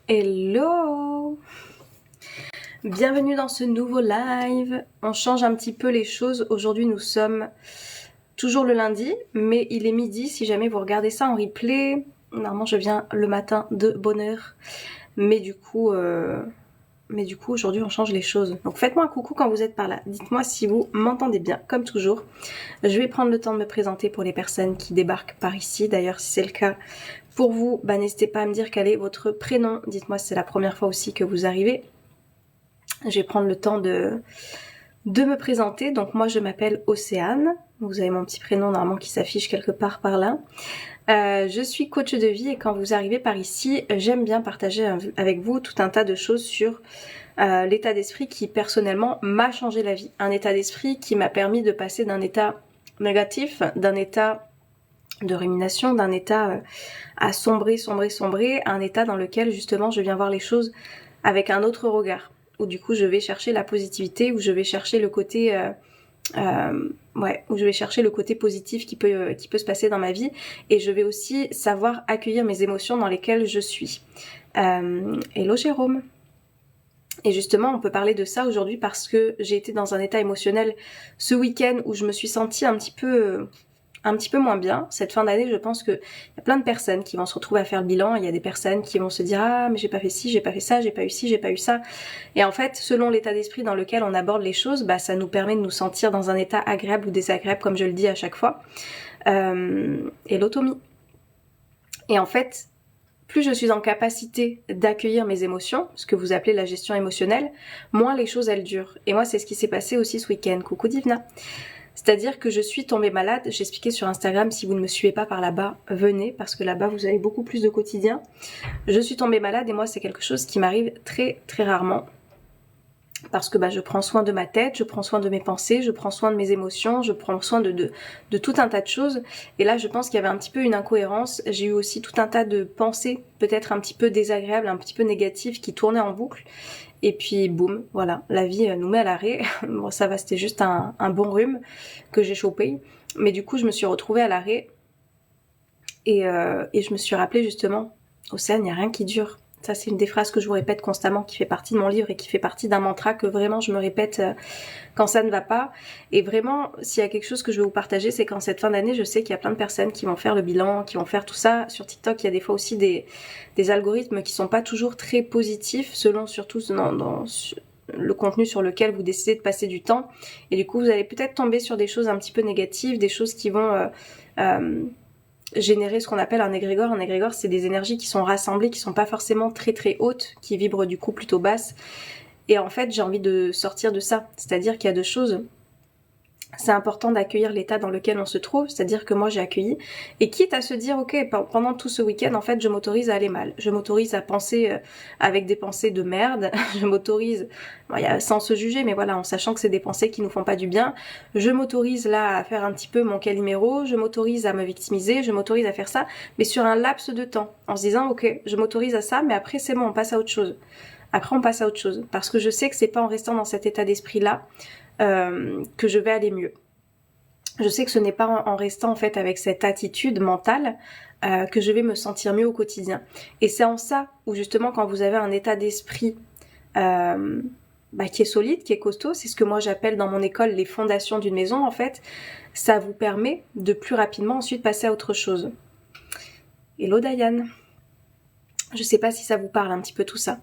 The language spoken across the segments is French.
Hello! Bienvenue dans ce nouveau live. On change un petit peu les choses. Aujourd'hui, nous sommes toujours le lundi, mais il est midi si jamais vous regardez ça en replay. Normalement, je viens le matin de bonne heure. Mais du coup, aujourd'hui, on change les choses. Donc faites-moi un coucou quand vous êtes par là. Dites-moi si vous m'entendez bien, comme toujours. Je vais prendre le temps de me présenter pour les personnes qui débarquent par ici. D'ailleurs, si c'est le cas pour vous, n'hésitez pas à me dire quel est votre prénom. Dites-moi si c'est la première fois aussi que vous arrivez. Je vais prendre le temps de me présenter. Donc moi, je m'appelle Océane. Vous avez mon petit prénom normalement qui s'affiche quelque part par là. Je suis coach de vie et quand vous arrivez par ici, j'aime bien partager avec vous tout un tas de choses sur l'état d'esprit qui personnellement m'a changé la vie. Un état d'esprit qui m'a permis de passer d'un état négatif, d'un état de rumination, d'un état à sombrer, à un état dans lequel justement je viens voir les choses avec un autre regard, où du coup je vais chercher la positivité, où je vais chercher le côté où je vais chercher le côté positif qui peut se passer dans ma vie, et je vais aussi savoir accueillir mes émotions dans lesquelles je suis. Hello Jérôme. Et justement, on peut parler de ça aujourd'hui parce que j'ai été dans un état émotionnel ce week-end où je me suis sentie un petit peu moins bien. Cette fin d'année, je pense qu'il y a plein de personnes qui vont se retrouver à faire le bilan. Il y a des personnes qui vont se dire « Ah, mais j'ai pas fait ci, j'ai pas fait ça, j'ai pas eu ci, j'ai pas eu ça ». Et en fait, selon l'état d'esprit dans lequel on aborde les choses, ça nous permet de nous sentir dans un état agréable ou désagréable, comme je le dis à chaque fois. Et l'automie. Et en fait, plus je suis en capacité d'accueillir mes émotions, ce que vous appelez la gestion émotionnelle, moins les choses elles durent. Et moi, c'est ce qui s'est passé aussi ce week-end. Coucou Divna. C'est-à-dire que je suis tombée malade, j'expliquais sur Instagram, si vous ne me suivez pas par là-bas, venez, parce que là-bas vous avez beaucoup plus de quotidien. Je suis tombée malade et moi c'est quelque chose qui m'arrive très très rarement. Parce que je prends soin de ma tête, je prends soin de mes pensées, je prends soin de mes émotions, je prends soin de tout un tas de choses. Et là je pense qu'il y avait un petit peu une incohérence. J'ai eu aussi tout un tas de pensées, peut-être un petit peu désagréables, un petit peu négatives, qui tournaient en boucle. Et puis boum, voilà, la vie nous met à l'arrêt. Bon ça va, c'était juste un bon rhume que j'ai chopé. Mais du coup je me suis retrouvée à l'arrêt. Et je me suis rappelé justement, Océane, il n'y a rien qui dure. Ça c'est une des phrases que je vous répète constamment, qui fait partie de mon livre et qui fait partie d'un mantra que vraiment je me répète quand ça ne va pas. Et vraiment, s'il y a quelque chose que je veux vous partager, c'est qu'en cette fin d'année, je sais qu'il y a plein de personnes qui vont faire le bilan, qui vont faire tout ça. Sur TikTok, il y a des fois aussi des algorithmes qui sont pas toujours très positifs, selon surtout dans le contenu sur lequel vous décidez de passer du temps. Et du coup, vous allez peut-être tomber sur des choses un petit peu négatives, des choses qui vont générer ce qu'on appelle un égrégore. Un égrégore, c'est des énergies qui sont rassemblées, qui sont pas forcément très très hautes, qui vibrent du coup plutôt basses. Et en fait, j'ai envie de sortir de ça. C'est-à-dire qu'il y a deux choses. C'est important d'accueillir l'état dans lequel on se trouve, c'est-à-dire que moi j'ai accueilli, et quitte à se dire ok, pendant tout ce week-end en fait je m'autorise à aller mal, je m'autorise à penser avec des pensées de merde, je m'autorise, sans se juger, mais voilà, en sachant que c'est des pensées qui nous font pas du bien, je m'autorise là à faire un petit peu mon Calimero, je m'autorise à me victimiser, je m'autorise à faire ça, mais sur un laps de temps, en se disant ok, je m'autorise à ça, mais après c'est bon, on passe à autre chose. Après on passe à autre chose, parce que je sais que c'est pas en restant dans cet état d'esprit-là que je vais aller mieux. Je sais que ce n'est pas en restant en fait avec cette attitude mentale que je vais me sentir mieux au quotidien. Et c'est en ça où justement quand vous avez un état d'esprit qui est solide, qui est costaud, c'est ce que moi j'appelle dans mon école les fondations d'une maison en fait, ça vous permet de plus rapidement ensuite passer à autre chose. Hello Diane. Je sais pas si ça vous parle un petit peu tout ça.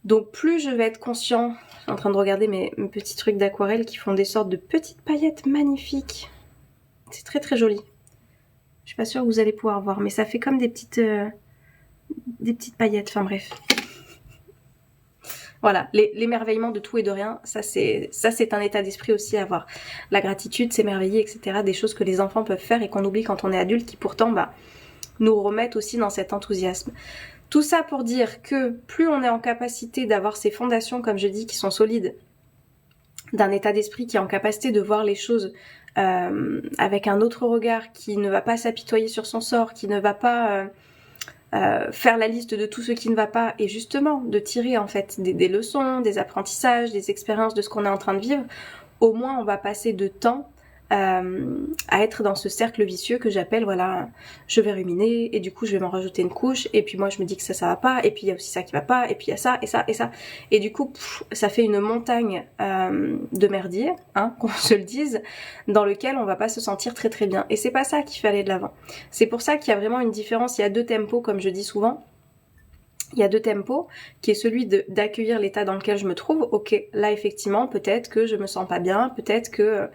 Donc plus je vais être conscient, je suis en train de regarder mes petits trucs d'aquarelle qui font des sortes de petites paillettes magnifiques. C'est très très joli. Je suis pas sûre que vous allez pouvoir voir, mais ça fait comme des petites paillettes, enfin bref. Voilà, l'émerveillement de tout et de rien, ça c'est un état d'esprit aussi à avoir. La gratitude, s'émerveiller, etc. Des choses que les enfants peuvent faire et qu'on oublie quand on est adulte, qui pourtant nous remettent aussi dans cet enthousiasme. Tout ça pour dire que plus on est en capacité d'avoir ces fondations, comme je dis, qui sont solides, d'un état d'esprit qui est en capacité de voir les choses avec un autre regard, qui ne va pas s'apitoyer sur son sort, qui ne va pas faire la liste de tout ce qui ne va pas, et justement de tirer en fait des leçons, des apprentissages, des expériences de ce qu'on est en train de vivre, au moins on va passer de temps à être dans ce cercle vicieux que j'appelle, voilà, je vais ruminer, et du coup je vais m'en rajouter une couche, et puis moi je me dis que ça va pas, et puis il y a aussi ça qui va pas, et puis il y a ça, et ça, et ça, et du coup ça fait une montagne de merdier, hein, qu'on se le dise, dans lequel on va pas se sentir très très bien, et c'est pas ça qui fait aller de l'avant. C'est pour ça qu'il y a vraiment une différence, il y a deux tempos, comme je dis souvent. Il y a deux tempos, qui est celui d'accueillir l'état dans lequel je me trouve. Ok, là effectivement, peut-être que je me sens pas bien, peut-être que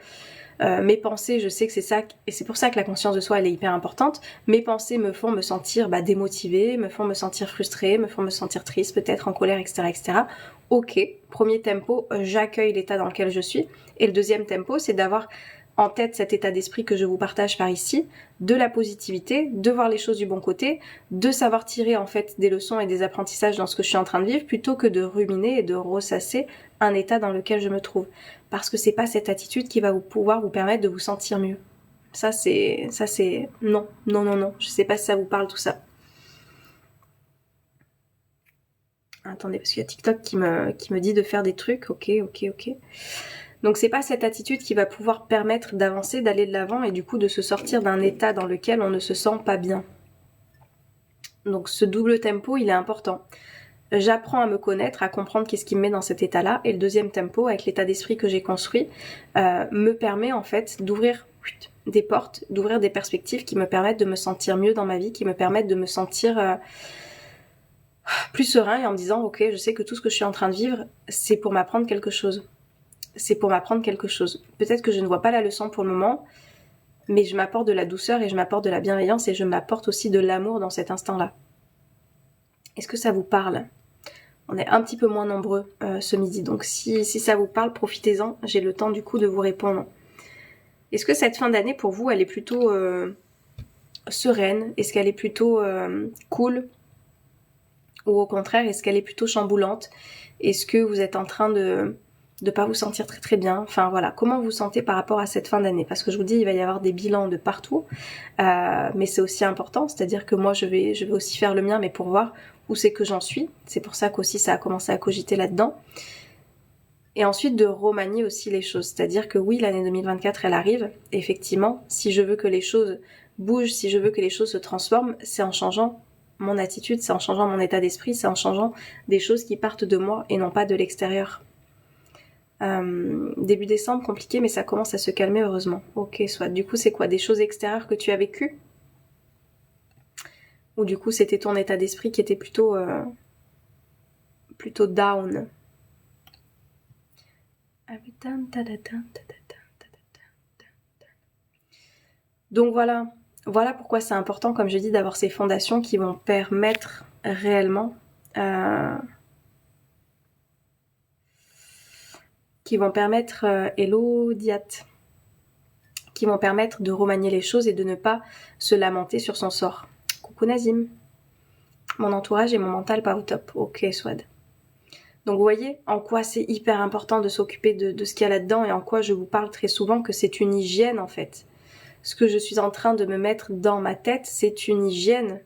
mes pensées, je sais que c'est ça, et c'est pour ça que la conscience de soi, elle est hyper importante. Mes pensées me font me sentir démotivée, me font me sentir frustrée, me font me sentir triste, peut-être en colère, etc., etc. Ok, premier tempo, j'accueille l'état dans lequel je suis. Et le deuxième tempo, c'est d'avoir en tête cet état d'esprit que je vous partage par ici, de la positivité, de voir les choses du bon côté, de savoir tirer en fait des leçons et des apprentissages dans ce que je suis en train de vivre, plutôt que de ruminer et de ressasser un état dans lequel je me trouve. Parce que c'est pas cette attitude qui va pouvoir vous permettre de vous sentir mieux. Ça c'est non, non, non, non. Je sais pas si ça vous parle tout ça. Attendez, parce qu'il y a TikTok qui me dit de faire des trucs. Ok. Donc c'est pas cette attitude qui va pouvoir permettre d'avancer, d'aller de l'avant et du coup de se sortir d'un état dans lequel on ne se sent pas bien. Donc ce double tempo, il est important. J'apprends à me connaître, à comprendre qu'est-ce qui me met dans cet état-là. Et le deuxième tempo, avec l'état d'esprit que j'ai construit, me permet en fait d'ouvrir des portes, d'ouvrir des perspectives qui me permettent de me sentir mieux dans ma vie, qui me permettent de me sentir plus serein et en me disant ok, je sais que tout ce que je suis en train de vivre, c'est pour m'apprendre quelque chose. C'est pour m'apprendre quelque chose. Peut-être que je ne vois pas la leçon pour le moment, mais je m'apporte de la douceur et je m'apporte de la bienveillance et je m'apporte aussi de l'amour dans cet instant-là. Est-ce que ça vous parle ? On est un petit peu moins nombreux ce midi, donc si ça vous parle, profitez-en. J'ai le temps du coup de vous répondre. Est-ce que cette fin d'année pour vous, elle est plutôt sereine ? Est-ce qu'elle est plutôt cool ? Ou au contraire, est-ce qu'elle est plutôt chamboulante ? Est-ce que vous êtes en train de pas vous sentir très très bien ? Enfin voilà, comment vous vous sentez par rapport à cette fin d'année ? Parce que je vous dis, il va y avoir des bilans de partout, mais c'est aussi important, c'est-à-dire que moi je vais aussi faire le mien, mais pour voir où c'est que j'en suis. C'est pour ça qu'aussi ça a commencé à cogiter là-dedans. Et ensuite de remanier aussi les choses, c'est-à-dire que oui, l'année 2024 elle arrive, et effectivement, si je veux que les choses bougent, si je veux que les choses se transforment, c'est en changeant mon attitude, c'est en changeant mon état d'esprit, c'est en changeant des choses qui partent de moi et non pas de l'extérieur. Début décembre, compliqué, mais ça commence à se calmer heureusement. Ok, soit. Du coup, c'est quoi ? Des choses extérieures que tu as vécues ? Ou du coup, c'était ton état d'esprit qui était plutôt down ? Donc voilà pourquoi c'est important, comme je dis, d'avoir ces fondations qui vont permettre réellement hello Diat, qui vont permettre de remanier les choses et de ne pas se lamenter sur son sort. Coucou Nazim. Mon entourage et mon mental pas au top. Ok Swad. Donc vous voyez en quoi c'est hyper important de s'occuper de ce qu'il y a là-dedans et en quoi je vous parle très souvent que c'est une hygiène en fait. Ce que je suis en train de me mettre dans ma tête, c'est une hygiène.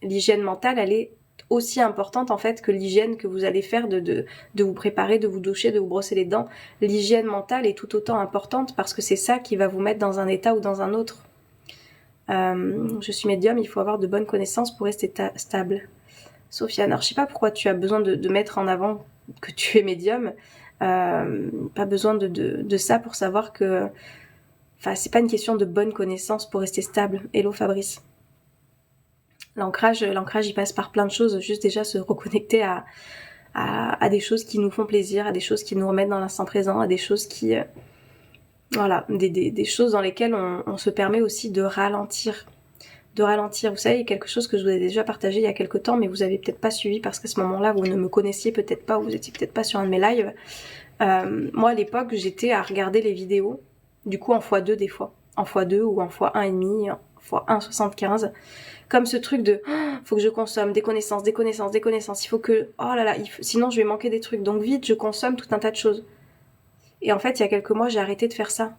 L'hygiène mentale, elle est aussi importante en fait que l'hygiène que vous allez faire de vous préparer, de vous doucher, de vous brosser les dents. L'hygiène mentale est tout autant importante parce que c'est ça qui va vous mettre dans un état ou dans un autre. Je suis médium, il faut avoir de bonnes connaissances pour rester stable. Sofiane, alors je sais pas pourquoi tu as besoin de mettre en avant que tu es médium. Pas besoin de ça pour savoir que... Enfin, c'est pas une question de bonne connaissance pour rester stable. Hello Fabrice. L'ancrage, il passe par plein de choses. Juste déjà se reconnecter à des choses qui nous font plaisir, à des choses qui nous remettent dans l'instant présent, à des choses qui... voilà, des choses dans lesquelles on se permet aussi de ralentir. Vous savez, quelque chose que je vous ai déjà partagé il y a quelques temps, mais vous avez peut-être pas suivi parce qu'à ce moment-là, vous ne me connaissiez peut-être pas, ou vous étiez peut-être pas sur un de mes lives. Moi, à l'époque, j'étais à regarder les vidéos, du coup en x2 des fois, en x2 ou en x1,5, en x1,75, comme ce truc de faut que je consomme des connaissances, il faut que, oh là là, sinon je vais manquer des trucs, donc vite, je consomme tout un tas de choses. Et en fait, il y a quelques mois, j'ai arrêté de faire ça.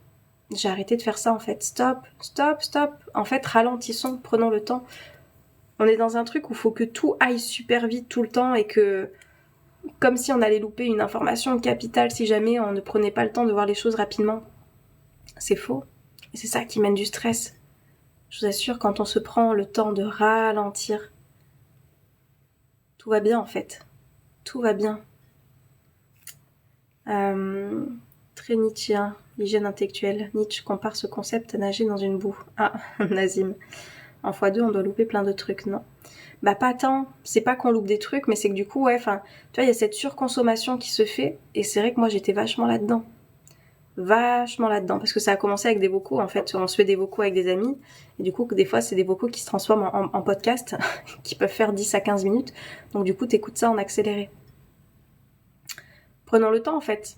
En fait. Stop. En fait, ralentissons, prenons le temps. On est dans un truc où il faut que tout aille super vite tout le temps et que, comme si on allait louper une information capitale si jamais on ne prenait pas le temps de voir les choses rapidement. C'est faux. Et c'est ça qui mène du stress. Je vous assure, quand on se prend le temps de ralentir, tout va bien en fait. Tout va bien. Très Nietzschéen, l'hygiène intellectuelle. Nietzsche compare ce concept à nager dans une boue. Ah, Nazim. En x2, on doit louper plein de trucs, non? Bah pas tant, c'est pas qu'on loupe des trucs, mais c'est que du coup, ouais, enfin, tu vois, il y a cette surconsommation qui se fait, et c'est vrai que moi j'étais vachement là-dedans. Vachement là-dedans, parce que ça a commencé avec des vocaux, en fait, on se fait des vocaux avec des amis, et du coup, des fois, c'est des vocaux qui se transforment en podcast, qui peuvent faire 10 à 15 minutes, donc du coup, t'écoutes ça en accéléré. Prenons le temps, en fait.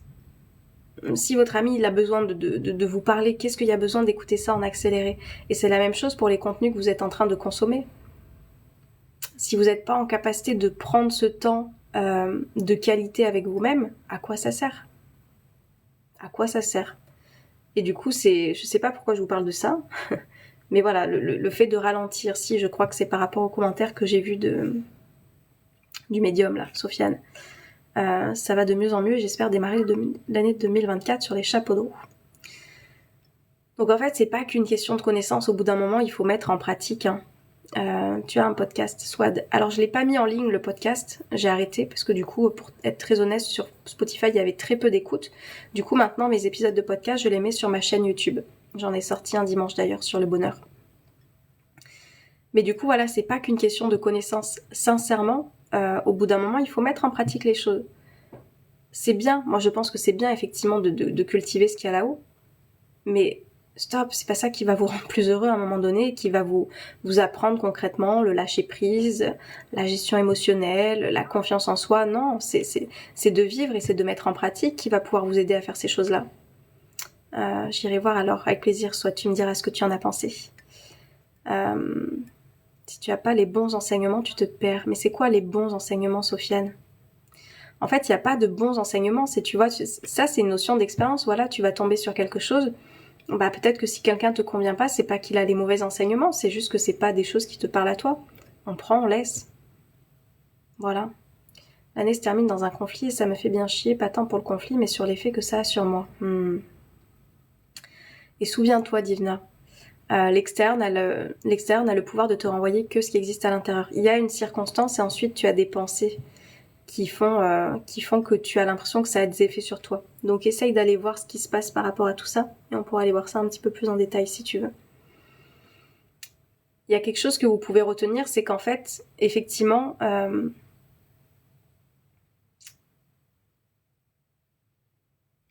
Si votre ami il a besoin de vous parler, qu'est-ce qu'il y a besoin d'écouter ça en accéléré? Et c'est la même chose pour les contenus que vous êtes en train de consommer. Si vous n'êtes pas en capacité de prendre ce temps de qualité avec vous-même, à quoi ça sert? À quoi ça sert? Et du coup, je sais pas pourquoi je vous parle de ça, mais voilà, le fait de ralentir, si je crois que c'est par rapport aux commentaires que j'ai vus du médium là, Sofiane. Ça va de mieux en mieux, j'espère démarrer l'année 2024 sur les chapeaux de roue. Donc en fait, c'est pas qu'une question de connaissance, au bout d'un moment, il faut mettre en pratique. Tu as un podcast, Swad. Alors je l'ai pas mis en ligne le podcast, j'ai arrêté parce que du coup, pour être très honnête, sur Spotify il y avait très peu d'écoute. Du coup maintenant mes épisodes de podcast je les mets sur ma chaîne YouTube. J'en ai sorti un dimanche d'ailleurs sur le bonheur. Mais du coup voilà, c'est pas qu'une question de connaissance. Sincèrement, au bout d'un moment il faut mettre en pratique les choses. C'est bien, moi je pense que c'est bien effectivement de cultiver ce qu'il y a là-haut. Mais stop, c'est pas ça qui va vous rendre plus heureux à un moment donné, qui va vous apprendre concrètement le lâcher prise, la gestion émotionnelle, la confiance en soi. Non, c'est de vivre et c'est de mettre en pratique qui va pouvoir vous aider à faire ces choses-là. J'irai voir alors avec plaisir, soit tu me diras ce que tu en as pensé. Si tu as pas les bons enseignements, tu te perds. Mais c'est quoi les bons enseignements, Sofiane? En fait, il n'y a pas de bons enseignements. Tu vois, ça c'est une notion d'expérience. Voilà, tu vas tomber sur quelque chose. Bah peut-être que si quelqu'un te convient pas, c'est pas qu'il a des mauvais enseignements, c'est juste que c'est pas des choses qui te parlent à toi. On prend, on laisse. Voilà. L'année se termine dans un conflit et ça me fait bien chier, pas tant pour le conflit, mais sur l'effet que ça a sur moi. Et souviens-toi, Divna, l'externe a le pouvoir de te renvoyer que ce qui existe à l'intérieur. Il y a une circonstance et ensuite tu as des pensées qui font que tu as l'impression que ça a des effets sur toi. Donc essaye d'aller voir ce qui se passe par rapport à tout ça, et on pourra aller voir ça un petit peu plus en détail si tu veux. Il y a quelque chose que vous pouvez retenir, c'est qu'en fait, effectivement,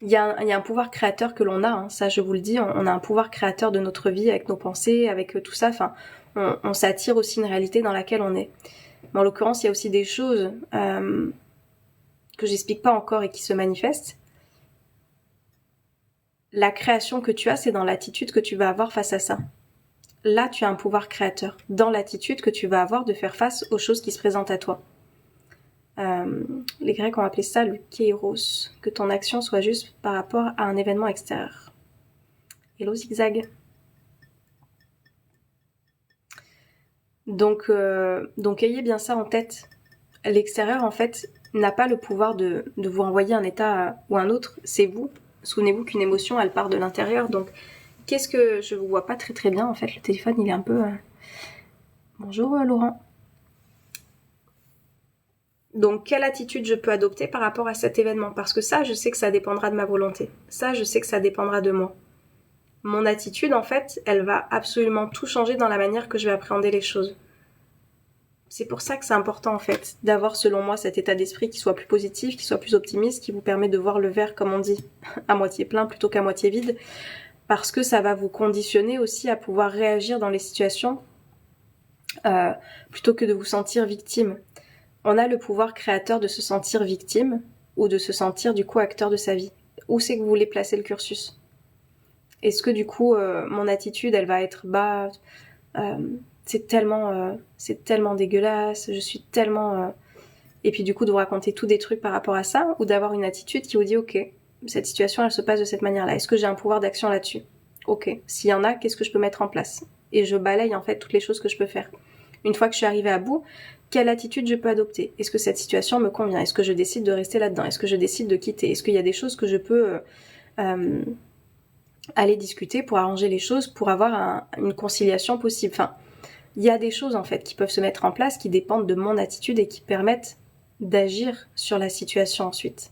il y a un pouvoir créateur que l'on a, hein, ça je vous le dis, on a un pouvoir créateur de notre vie avec nos pensées, avec tout ça, enfin, on s'attire aussi une réalité dans laquelle on est. Mais en l'occurrence, il y a aussi des choses que j'explique pas encore et qui se manifestent. La création que tu as, c'est dans l'attitude que tu vas avoir face à ça. Là, tu as un pouvoir créateur, dans l'attitude que tu vas avoir de faire face aux choses qui se présentent à toi. Les Grecs ont appelé ça le kairos, que ton action soit juste par rapport à un événement extérieur. Hello zigzag. Donc ayez bien ça en tête. L'extérieur, en fait, n'a pas le pouvoir de vous renvoyer un état ou un autre, c'est vous. Souvenez-vous qu'une émotion, elle part de l'intérieur, donc qu'est-ce que... Je vous vois pas très très bien, en fait, le téléphone, il est un peu... Bonjour Laurent. Donc, quelle attitude je peux adopter par rapport à cet événement? Parce que ça, je sais que ça dépendra de ma volonté. Ça, je sais que ça dépendra de moi. Mon attitude, en fait, elle va absolument tout changer dans la manière que je vais appréhender les choses. C'est pour ça que c'est important, en fait, d'avoir, selon moi, cet état d'esprit qui soit plus positif, qui soit plus optimiste, qui vous permet de voir le verre, comme on dit, à moitié plein plutôt qu'à moitié vide, parce que ça va vous conditionner aussi à pouvoir réagir dans les situations plutôt que de vous sentir victime. On a le pouvoir créateur de se sentir victime ou de se sentir du coup acteur de sa vie. Où c'est que vous voulez placer le cursus? Est-ce que du coup mon attitude elle va être c'est tellement dégueulasse, je suis tellement et puis du coup de vous raconter tout des trucs par rapport à ça, ou d'avoir une attitude qui vous dit ok, cette situation elle se passe de cette manière-là, est-ce que j'ai un pouvoir d'action là-dessus? Ok, s'il y en a, qu'est-ce que je peux mettre en place? Et je balaye en fait toutes les choses que je peux faire. Une fois que je suis arrivée à bout, quelle attitude je peux adopter? Est-ce que cette situation me convient? Est-ce que je décide de rester là-dedans? Est-ce que je décide de quitter? Est-ce qu'il y a des choses que je peux aller discuter pour arranger les choses, pour avoir une conciliation possible. Enfin, il y a des choses en fait qui peuvent se mettre en place, qui dépendent de mon attitude et qui permettent d'agir sur la situation ensuite.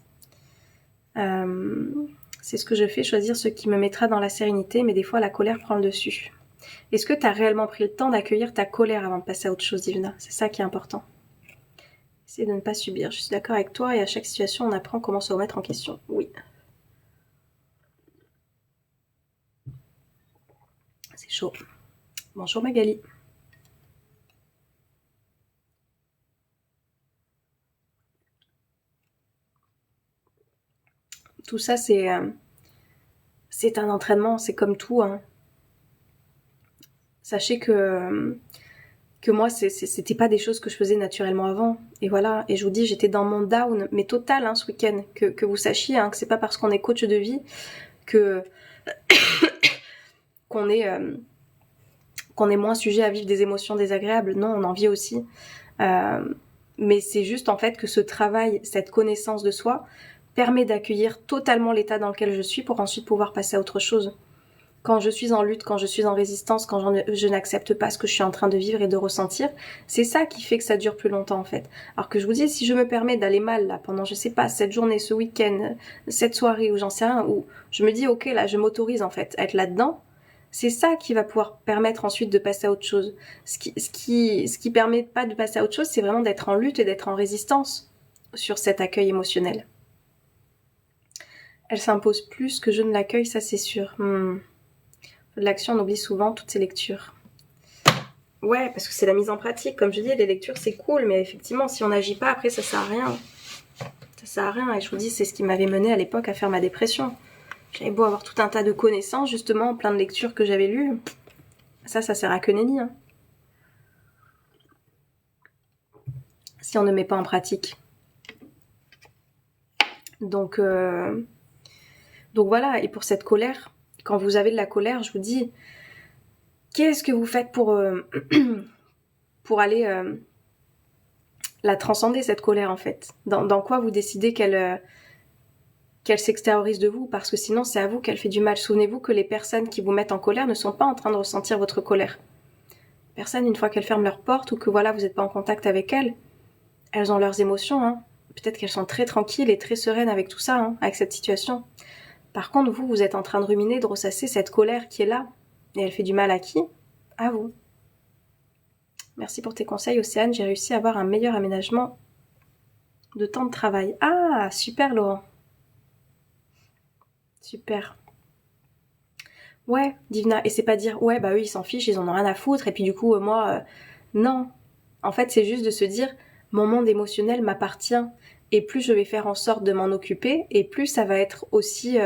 C'est ce que je fais, choisir ce qui me mettra dans la sérénité, mais des fois la colère prend le dessus. Est-ce que tu as réellement pris le temps d'accueillir ta colère avant de passer à autre chose, Divina? C'est ça qui est important. C'est de ne pas subir. Je suis d'accord avec toi et à chaque situation, on apprend comment se remettre en question. Oui. C'est chaud. Bonjour Magali. Tout ça, c'est un entraînement, c'est comme tout. Hein. Sachez que moi, c'était pas des choses que je faisais naturellement avant. Et voilà, et je vous dis, j'étais dans mon down, mais total, hein, ce week-end. Que vous sachiez hein, que c'est pas parce qu'on est coach de vie que qu'on est moins sujet à vivre des émotions désagréables. Non, on en vit aussi. Mais c'est juste en fait que ce travail, cette connaissance de soi, permet d'accueillir totalement l'état dans lequel je suis pour ensuite pouvoir passer à autre chose. Quand je suis en lutte, quand je suis en résistance, quand je n'accepte pas ce que je suis en train de vivre et de ressentir, c'est ça qui fait que ça dure plus longtemps en fait. Alors que je vous dis, si je me permets d'aller mal là pendant, je sais pas, cette journée, ce week-end, cette soirée ou j'en sais rien, où je me dis ok là, je m'autorise en fait à être là-dedans, c'est ça qui va pouvoir permettre ensuite de passer à autre chose. Ce qui permet pas de passer à autre chose, c'est vraiment d'être en lutte et d'être en résistance sur cet accueil émotionnel. Elle s'impose plus que je ne l'accueille, ça c'est sûr. De l'action, on oublie souvent toutes ces lectures. Ouais, parce que c'est la mise en pratique. Comme je dis, les lectures c'est cool, mais effectivement, si on n'agit pas, après ça sert à rien. Ça sert à rien. Et je vous dis, c'est ce qui m'avait mené à l'époque à faire ma dépression. J'avais beau avoir tout un tas de connaissances, justement, plein de lectures que j'avais lues. Ça sert à que nenni. Hein. Si on ne met pas en pratique. Donc voilà, et pour cette colère, quand vous avez de la colère, je vous dis, qu'est-ce que vous faites pour aller la transcender, cette colère en fait? Dans quoi vous décidez qu'elle s'extériorise de vous? Parce que sinon c'est à vous qu'elle fait du mal. Souvenez-vous que les personnes qui vous mettent en colère ne sont pas en train de ressentir votre colère. Personne, une fois qu'elles ferment leur porte ou que voilà, vous n'êtes pas en contact avec elles ont leurs émotions. Hein. Peut-être qu'elles sont très tranquilles et très sereines avec tout ça, hein, avec cette situation. Par contre, vous êtes en train de ruminer, de ressasser cette colère qui est là. Et elle fait du mal à qui? À vous. Merci pour tes conseils, Océane. J'ai réussi à avoir un meilleur aménagement de temps de travail. Ah, super, Laurent. Super. Ouais, Divina. Et c'est pas dire, ouais, bah eux, ils s'en fichent, ils en ont rien à foutre. Et puis du coup, moi, non. En fait, c'est juste de se dire, mon monde émotionnel m'appartient. Et plus je vais faire en sorte de m'en occuper, et plus ça va être aussi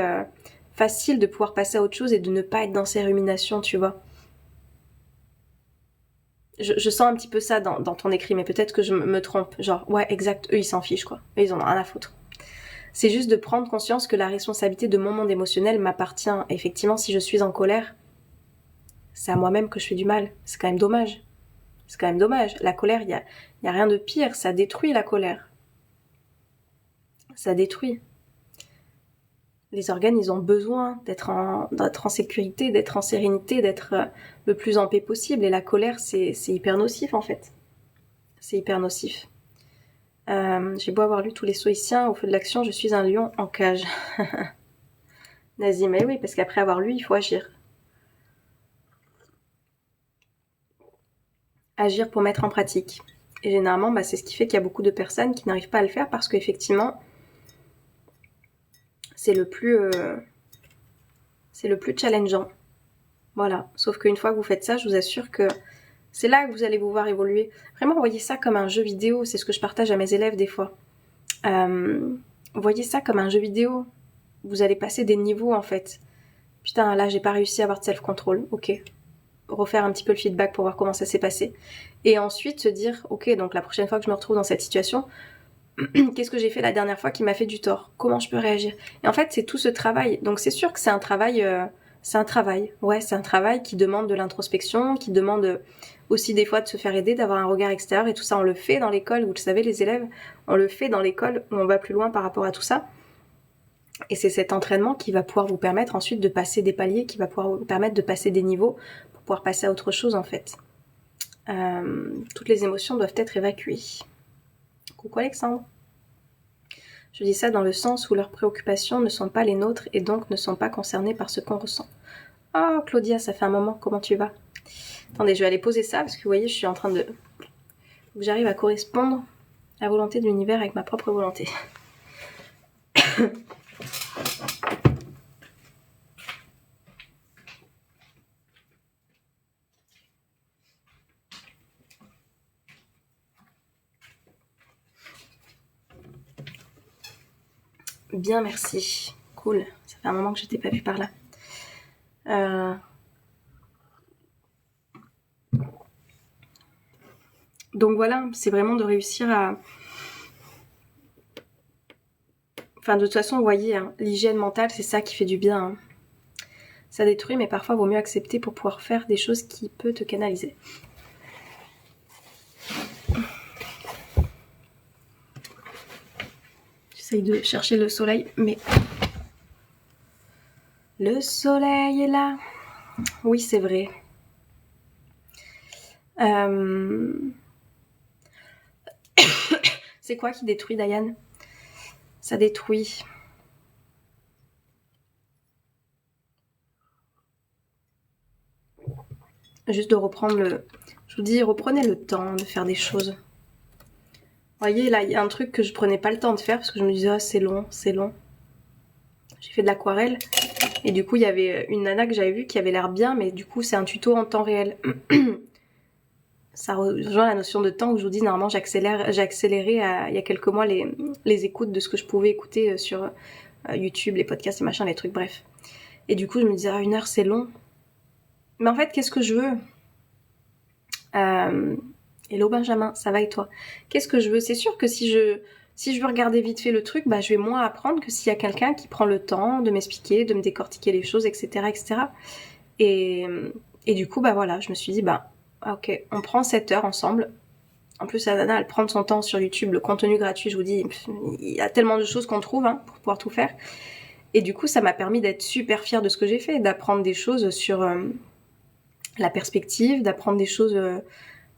facile de pouvoir passer à autre chose et de ne pas être dans ces ruminations, tu vois. Je sens un petit peu ça dans ton écrit, mais peut-être que je me trompe. Genre, ouais, exact, eux ils s'en fichent quoi. Eux ils en ont rien à foutre. C'est juste de prendre conscience que la responsabilité de mon monde émotionnel m'appartient. Effectivement, si je suis en colère, c'est à moi-même que je fais du mal. C'est quand même dommage. C'est quand même dommage. La colère, y a rien de pire. Ça détruit la colère. Ça détruit. Les organes, ils ont besoin d'être en sécurité, d'être en sérénité, d'être le plus en paix possible. Et la colère, c'est hyper nocif en fait. C'est hyper nocif. J'ai beau avoir lu tous les stoïciens, au feu de l'action, je suis un lion en cage. Nazim, mais oui, parce qu'après avoir lu, il faut agir. Agir pour mettre en pratique. Et généralement, c'est ce qui fait qu'il y a beaucoup de personnes qui n'arrivent pas à le faire parce qu'effectivement, c'est le plus challengeant. Voilà. Sauf qu'une fois que vous faites ça, je vous assure que c'est là que vous allez vous voir évoluer. Vraiment, voyez ça comme un jeu vidéo. C'est ce que je partage à mes élèves des fois. Voyez ça comme un jeu vidéo. Vous allez passer des niveaux en fait. Putain, là, j'ai pas réussi à avoir de self-control. Ok. Refaire un petit peu le feedback pour voir comment ça s'est passé. Et ensuite se dire, ok, donc la prochaine fois que je me retrouve dans cette situation, qu'est-ce que j'ai fait la dernière fois qui m'a fait du tort? Comment je peux réagir? Et en fait, c'est tout ce travail. Donc c'est sûr que c'est un travail... Ouais, c'est un travail qui demande de l'introspection, qui demande aussi des fois de se faire aider, d'avoir un regard extérieur et tout ça, on le fait dans l'école, vous le savez les élèves, on le fait dans l'école où on va plus loin par rapport à tout ça. Et c'est cet entraînement qui va pouvoir vous permettre ensuite de passer des paliers, qui va pouvoir vous permettre de passer des niveaux pour pouvoir passer à autre chose en fait. Toutes les émotions doivent être évacuées. Coucou Alexandre. Je dis ça dans le sens où leurs préoccupations ne sont pas les nôtres et donc ne sont pas concernées par ce qu'on ressent. Oh Claudia, ça fait un moment, comment tu vas? Attendez, je vais aller poser ça parce que vous voyez, je suis en train de... Faut que j'arrive à correspondre à la volonté de l'univers avec ma propre volonté. Bien, merci. Cool. Ça fait un moment que je t'ai pas vu par là. Donc voilà, c'est vraiment de réussir à... Enfin, de toute façon, vous voyez, hein, l'hygiène mentale, c'est ça qui fait du bien. Hein. Ça détruit, mais parfois, il vaut mieux accepter pour pouvoir faire des choses qui peuvent te canaliser. J'essaye de chercher le soleil, mais... Le soleil est là. Oui, c'est vrai. C'est quoi qui détruit, Diane? Ça détruit. Juste de reprendre le... Je vous dis, reprenez le temps de faire des choses. Vous voyez, là, il y a un truc que je prenais pas le temps de faire parce que je me disais, oh, c'est long, c'est long. J'ai fait de l'aquarelle et du coup, il y avait une nana que j'avais vue qui avait l'air bien, mais du coup, c'est un tuto en temps réel. Ça rejoint la notion de temps où je vous dis, normalement, j'ai accéléré il y a quelques mois les écoutes de ce que je pouvais écouter sur YouTube, les podcasts et machin, les trucs, bref. Et du coup, je me disais, ah, 1 heure, c'est long. Mais en fait, qu'est-ce que je veux? Hello Benjamin, ça va et toi? Qu'est-ce que je veux? C'est sûr que si je veux regarder vite fait le truc, bah je vais moins apprendre que s'il y a quelqu'un qui prend le temps de m'expliquer, de me décortiquer les choses, etc., etc. Et du coup, bah voilà, je me suis dit, bah ok, on prend 7 heures ensemble. En plus, la nana, elle prend son temps sur YouTube, le contenu gratuit, je vous dis, il y a tellement de choses qu'on trouve hein, pour pouvoir tout faire. Et du coup, ça m'a permis d'être super fière de ce que j'ai fait, d'apprendre des choses sur la perspective, d'apprendre des choses...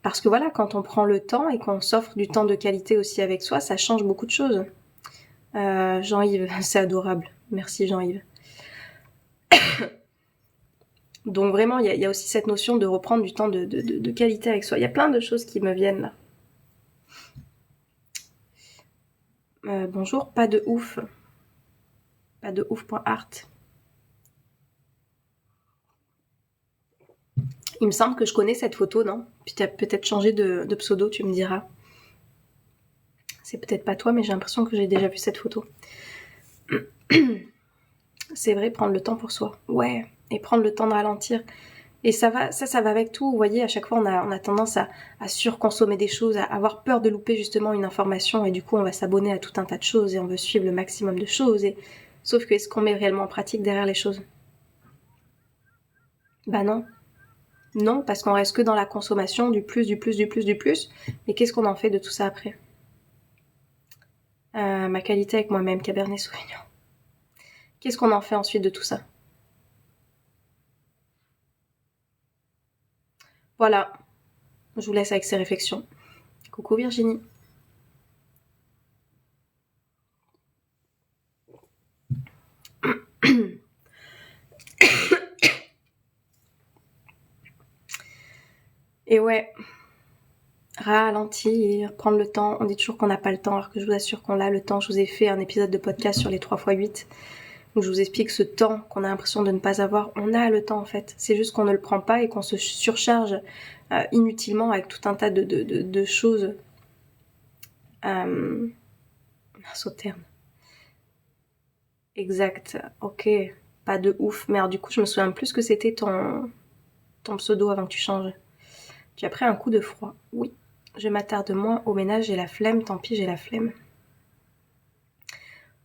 parce que voilà, quand on prend le temps et qu'on s'offre du temps de qualité aussi avec soi, ça change beaucoup de choses. Jean-Yves, c'est adorable. Merci Jean-Yves. Donc vraiment, il y a aussi cette notion de reprendre du temps de qualité avec soi. Il y a plein de choses qui me viennent là. Bonjour, pas de ouf. Pas de ouf.art. Il me semble que je connais cette photo, non? Puis tu as peut-être changé de pseudo, tu me diras. C'est peut-être pas toi, mais j'ai l'impression que j'ai déjà vu cette photo. C'est vrai, prendre le temps pour soi. Ouais, et prendre le temps de ralentir. Et ça va avec tout. Vous voyez, à chaque fois, on a tendance à surconsommer des choses, à avoir peur de louper justement une information, et du coup, on va s'abonner à tout un tas de choses, et on veut suivre le maximum de choses. Sauf que est-ce qu'on met réellement en pratique derrière les choses? Bah non. Non, parce qu'on reste que dans la consommation du plus, du plus, du plus, du plus. Mais qu'est-ce qu'on en fait de tout ça après? Ma qualité avec moi-même, Cabernet Sauvignon. Qu'est-ce qu'on en fait ensuite de tout ça? Voilà. Je vous laisse avec ces réflexions. Coucou Virginie. Et ouais, ralentir, prendre le temps. On dit toujours qu'on n'a pas le temps, alors que je vous assure qu'on a le temps. Je vous ai fait un épisode de podcast sur les 3x8, où je vous explique ce temps qu'on a l'impression de ne pas avoir. On a le temps en fait. C'est juste qu'on ne le prend pas et qu'on se surcharge inutilement avec tout un tas de choses. Sauterne. Exact. Ok. Pas de ouf. Mais alors du coup, je me souviens plus que c'était ton pseudo avant que tu changes. Tu as pris un coup de froid. Oui. Je m'attarde moins au ménage, j'ai la flemme. Tant pis, j'ai la flemme.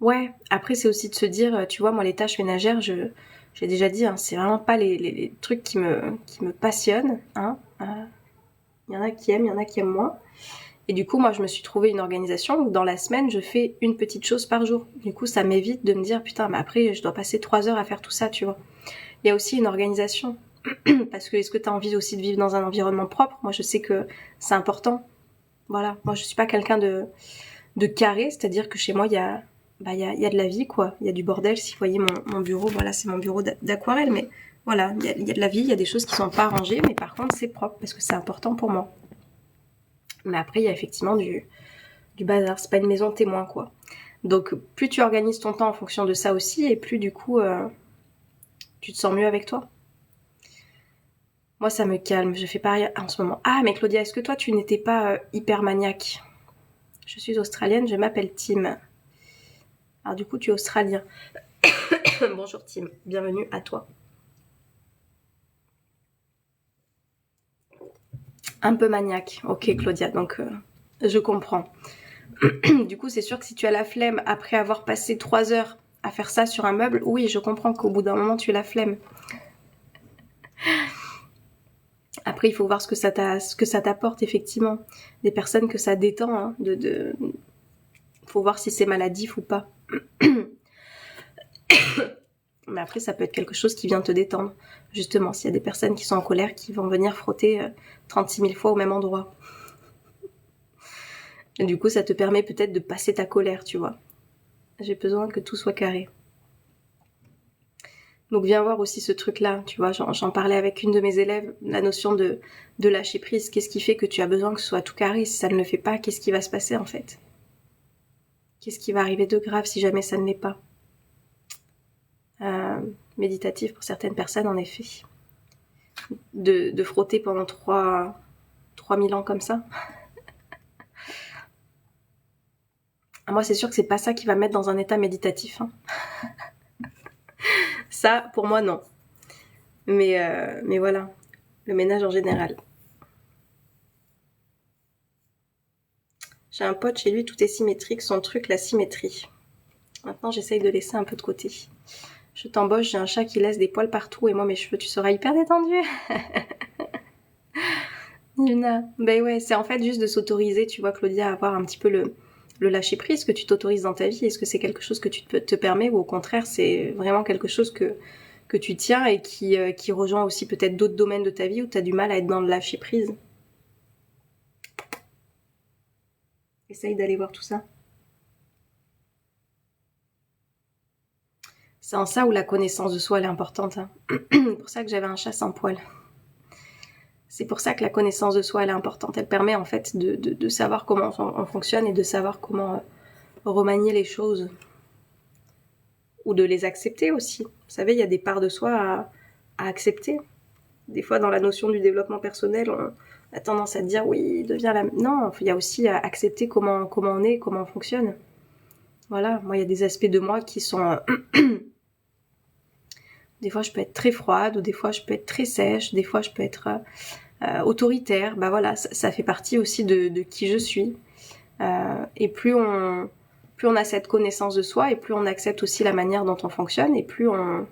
Ouais. Après, c'est aussi de se dire, tu vois, moi, les tâches ménagères, j'ai déjà dit, hein, c'est vraiment pas les trucs qui me passionnent. Hein. Il y en a qui aiment, il y en a qui aiment moins. Et du coup, moi, je me suis trouvé une organisation où dans la semaine, je fais une petite chose par jour. Du coup, ça m'évite de me dire, putain, mais après, je dois passer 3 heures à faire tout ça, tu vois. Il y a aussi une organisation. Parce que est-ce que tu as envie aussi de vivre dans un environnement propre? Moi, je sais que c'est important. Voilà. Moi, je suis pas quelqu'un de carré, c'est-à-dire que chez moi, il y a de la vie, quoi. Il y a du bordel. Si vous voyez mon bureau, voilà, c'est mon bureau d'aquarelle, mais voilà, il y a de la vie, il y a des choses qui sont pas rangées, mais par contre, c'est propre parce que c'est important pour moi. Mais après, il y a effectivement du bazar. C'est pas une maison témoin, quoi. Donc, plus tu organises ton temps en fonction de ça aussi, et plus du coup, tu te sens mieux avec toi. Moi, ça me calme. Je fais pareil en ce moment. Ah, mais Claudia, est-ce que toi, tu n'étais pas hyper maniaque? Je suis australienne, je m'appelle Tim. Alors du coup, tu es australien. Bonjour Tim, bienvenue à toi. Un peu maniaque. Ok Claudia, donc je comprends. Du coup, c'est sûr que si tu as la flemme après avoir passé 3 heures à faire ça sur un meuble, oui, je comprends qu'au bout d'un moment, tu as la flemme. Après, il faut voir ce que ça t'apporte, effectivement. Des personnes que ça détend, hein, faut voir si c'est maladif ou pas. Mais après, ça peut être quelque chose qui vient te détendre. Justement, s'il y a des personnes qui sont en colère, qui vont venir frotter 36 000 fois au même endroit. Et du coup, ça te permet peut-être de passer ta colère, tu vois. J'ai besoin que tout soit carré. Donc viens voir aussi ce truc-là, tu vois, j'en parlais avec une de mes élèves, la notion de lâcher prise. Qu'est-ce qui fait que tu as besoin que ce soit tout carré? Si ça ne le fait pas, qu'est-ce qui va se passer en fait? Qu'est-ce qui va arriver de grave si jamais ça ne l'est pas? Méditatif pour certaines personnes, en effet. De frotter pendant 3000 ans comme ça. Moi, c'est sûr que c'est pas ça qui va me mettre dans un état méditatif. Hein. Ça, pour moi, non. Mais voilà, le ménage en général. J'ai un pote, chez lui, tout est symétrique. Son truc, la symétrie. Maintenant, j'essaye de laisser un peu de côté. Je t'embauche, j'ai un chat qui laisse des poils partout et moi, mes cheveux, tu seras hyper détendue. Luna. Ben ouais, c'est en fait juste de s'autoriser, tu vois, Claudia, à avoir un petit peu le lâcher prise que tu t'autorises dans ta vie. Est-ce que c'est quelque chose que tu te permets ou au contraire, c'est vraiment quelque chose que tu tiens et qui rejoint aussi peut-être d'autres domaines de ta vie où tu as du mal à être dans le lâcher prise? Essaye d'aller voir tout ça. C'est en ça où la connaissance de soi elle est importante. Hein. C'est pour ça que j'avais un chat sans poil. C'est pour ça que la connaissance de soi elle est importante. Elle permet en fait de savoir comment on fonctionne et de savoir comment remanier les choses. Ou de les accepter aussi. Vous savez, il y a des parts de soi à accepter. Des fois, dans la notion du développement personnel, on a tendance à dire oui, deviens la... Non, il y a aussi à accepter comment on est, comment on fonctionne. Voilà, moi, il y a des aspects de moi qui sont... Des fois, je peux être très froide, ou des fois, je peux être très sèche, des fois, je peux être autoritaire. Bah voilà, ça fait partie aussi de qui je suis. Et plus on a cette connaissance de soi, et plus on accepte aussi la manière dont on fonctionne, et plus on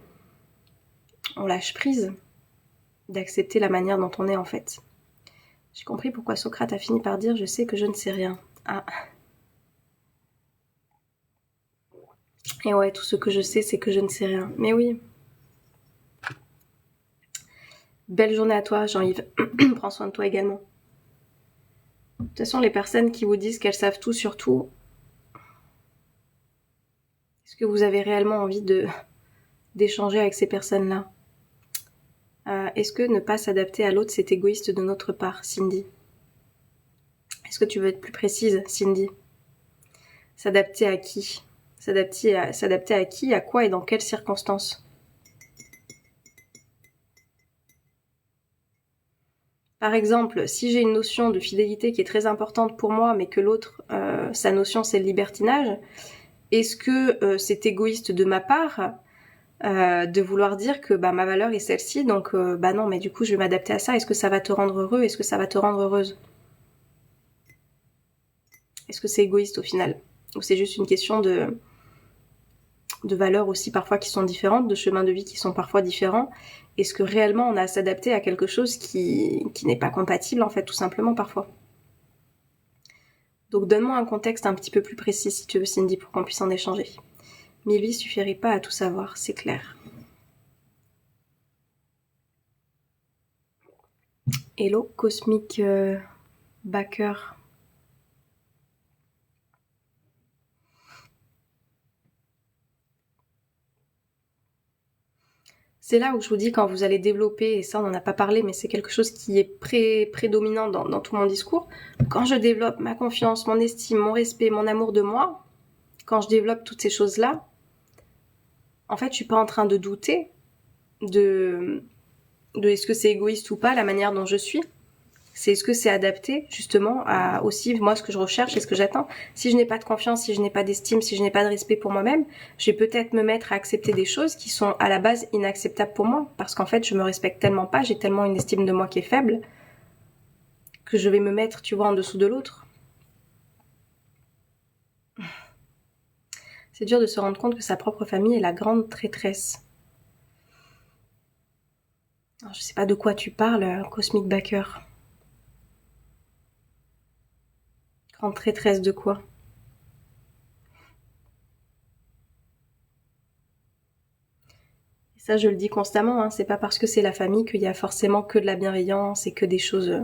lâche prise d'accepter la manière dont on est en fait. J'ai compris pourquoi Socrate a fini par dire « Je sais que je ne sais rien ». Ah. Et ouais, tout ce que je sais, c'est que je ne sais rien. Mais oui. Belle journée à toi, Jean-Yves. Prends soin de toi également. De toute façon, les personnes qui vous disent qu'elles savent tout sur tout, est-ce que vous avez réellement envie d'échanger avec ces personnes-là? Est-ce que ne pas s'adapter à l'autre, c'est égoïste de notre part, Cindy? Est-ce que tu veux être plus précise, Cindy? S'adapter à qui? S'adapter à qui, à quoi et dans quelles circonstances? Par exemple, si j'ai une notion de fidélité qui est très importante pour moi, mais que l'autre, sa notion c'est le libertinage, est-ce que c'est égoïste de ma part de vouloir dire que bah, ma valeur est celle-ci, donc bah non, mais du coup je vais m'adapter à ça. Est-ce que ça va te rendre heureux? Est-ce que ça va te rendre heureuse? Est-ce que c'est égoïste au final? Ou c'est juste une question de valeurs aussi parfois qui sont différentes, de chemins de vie qui sont parfois différents? Est-ce que réellement on a à s'adapter à quelque chose qui n'est pas compatible en fait, tout simplement parfois? Donc donne-moi un contexte un petit peu plus précis si tu veux, Cindy, pour qu'on puisse en échanger. 1000 vies suffirait pas à tout savoir, c'est clair. Hello, Cosmic Backer. C'est là où je vous dis, quand vous allez développer, et ça on n'en a pas parlé, mais c'est quelque chose qui est prédominant dans tout mon discours, quand je développe ma confiance, mon estime, mon respect, mon amour de moi, quand je développe toutes ces choses-là, en fait je suis pas en train de douter de est-ce que c'est égoïste ou pas la manière dont je suis. C'est est-ce que c'est adapté justement à aussi moi ce que je recherche et ce que j'attends. Si je n'ai pas de confiance, si je n'ai pas d'estime, si je n'ai pas de respect pour moi-même, je vais peut-être me mettre à accepter des choses qui sont à la base inacceptables pour moi, parce qu'en fait je me respecte tellement pas, j'ai tellement une estime de moi qui est faible, que je vais me mettre, tu vois, en dessous de l'autre. C'est dur de se rendre compte que sa propre famille est la grande traîtresse. Alors, je sais pas de quoi tu parles, Cosmic Backer. Grande traîtresse de quoi? Ça, je le dis constamment, hein. C'est pas parce que c'est la famille qu'il y a forcément que de la bienveillance et que des choses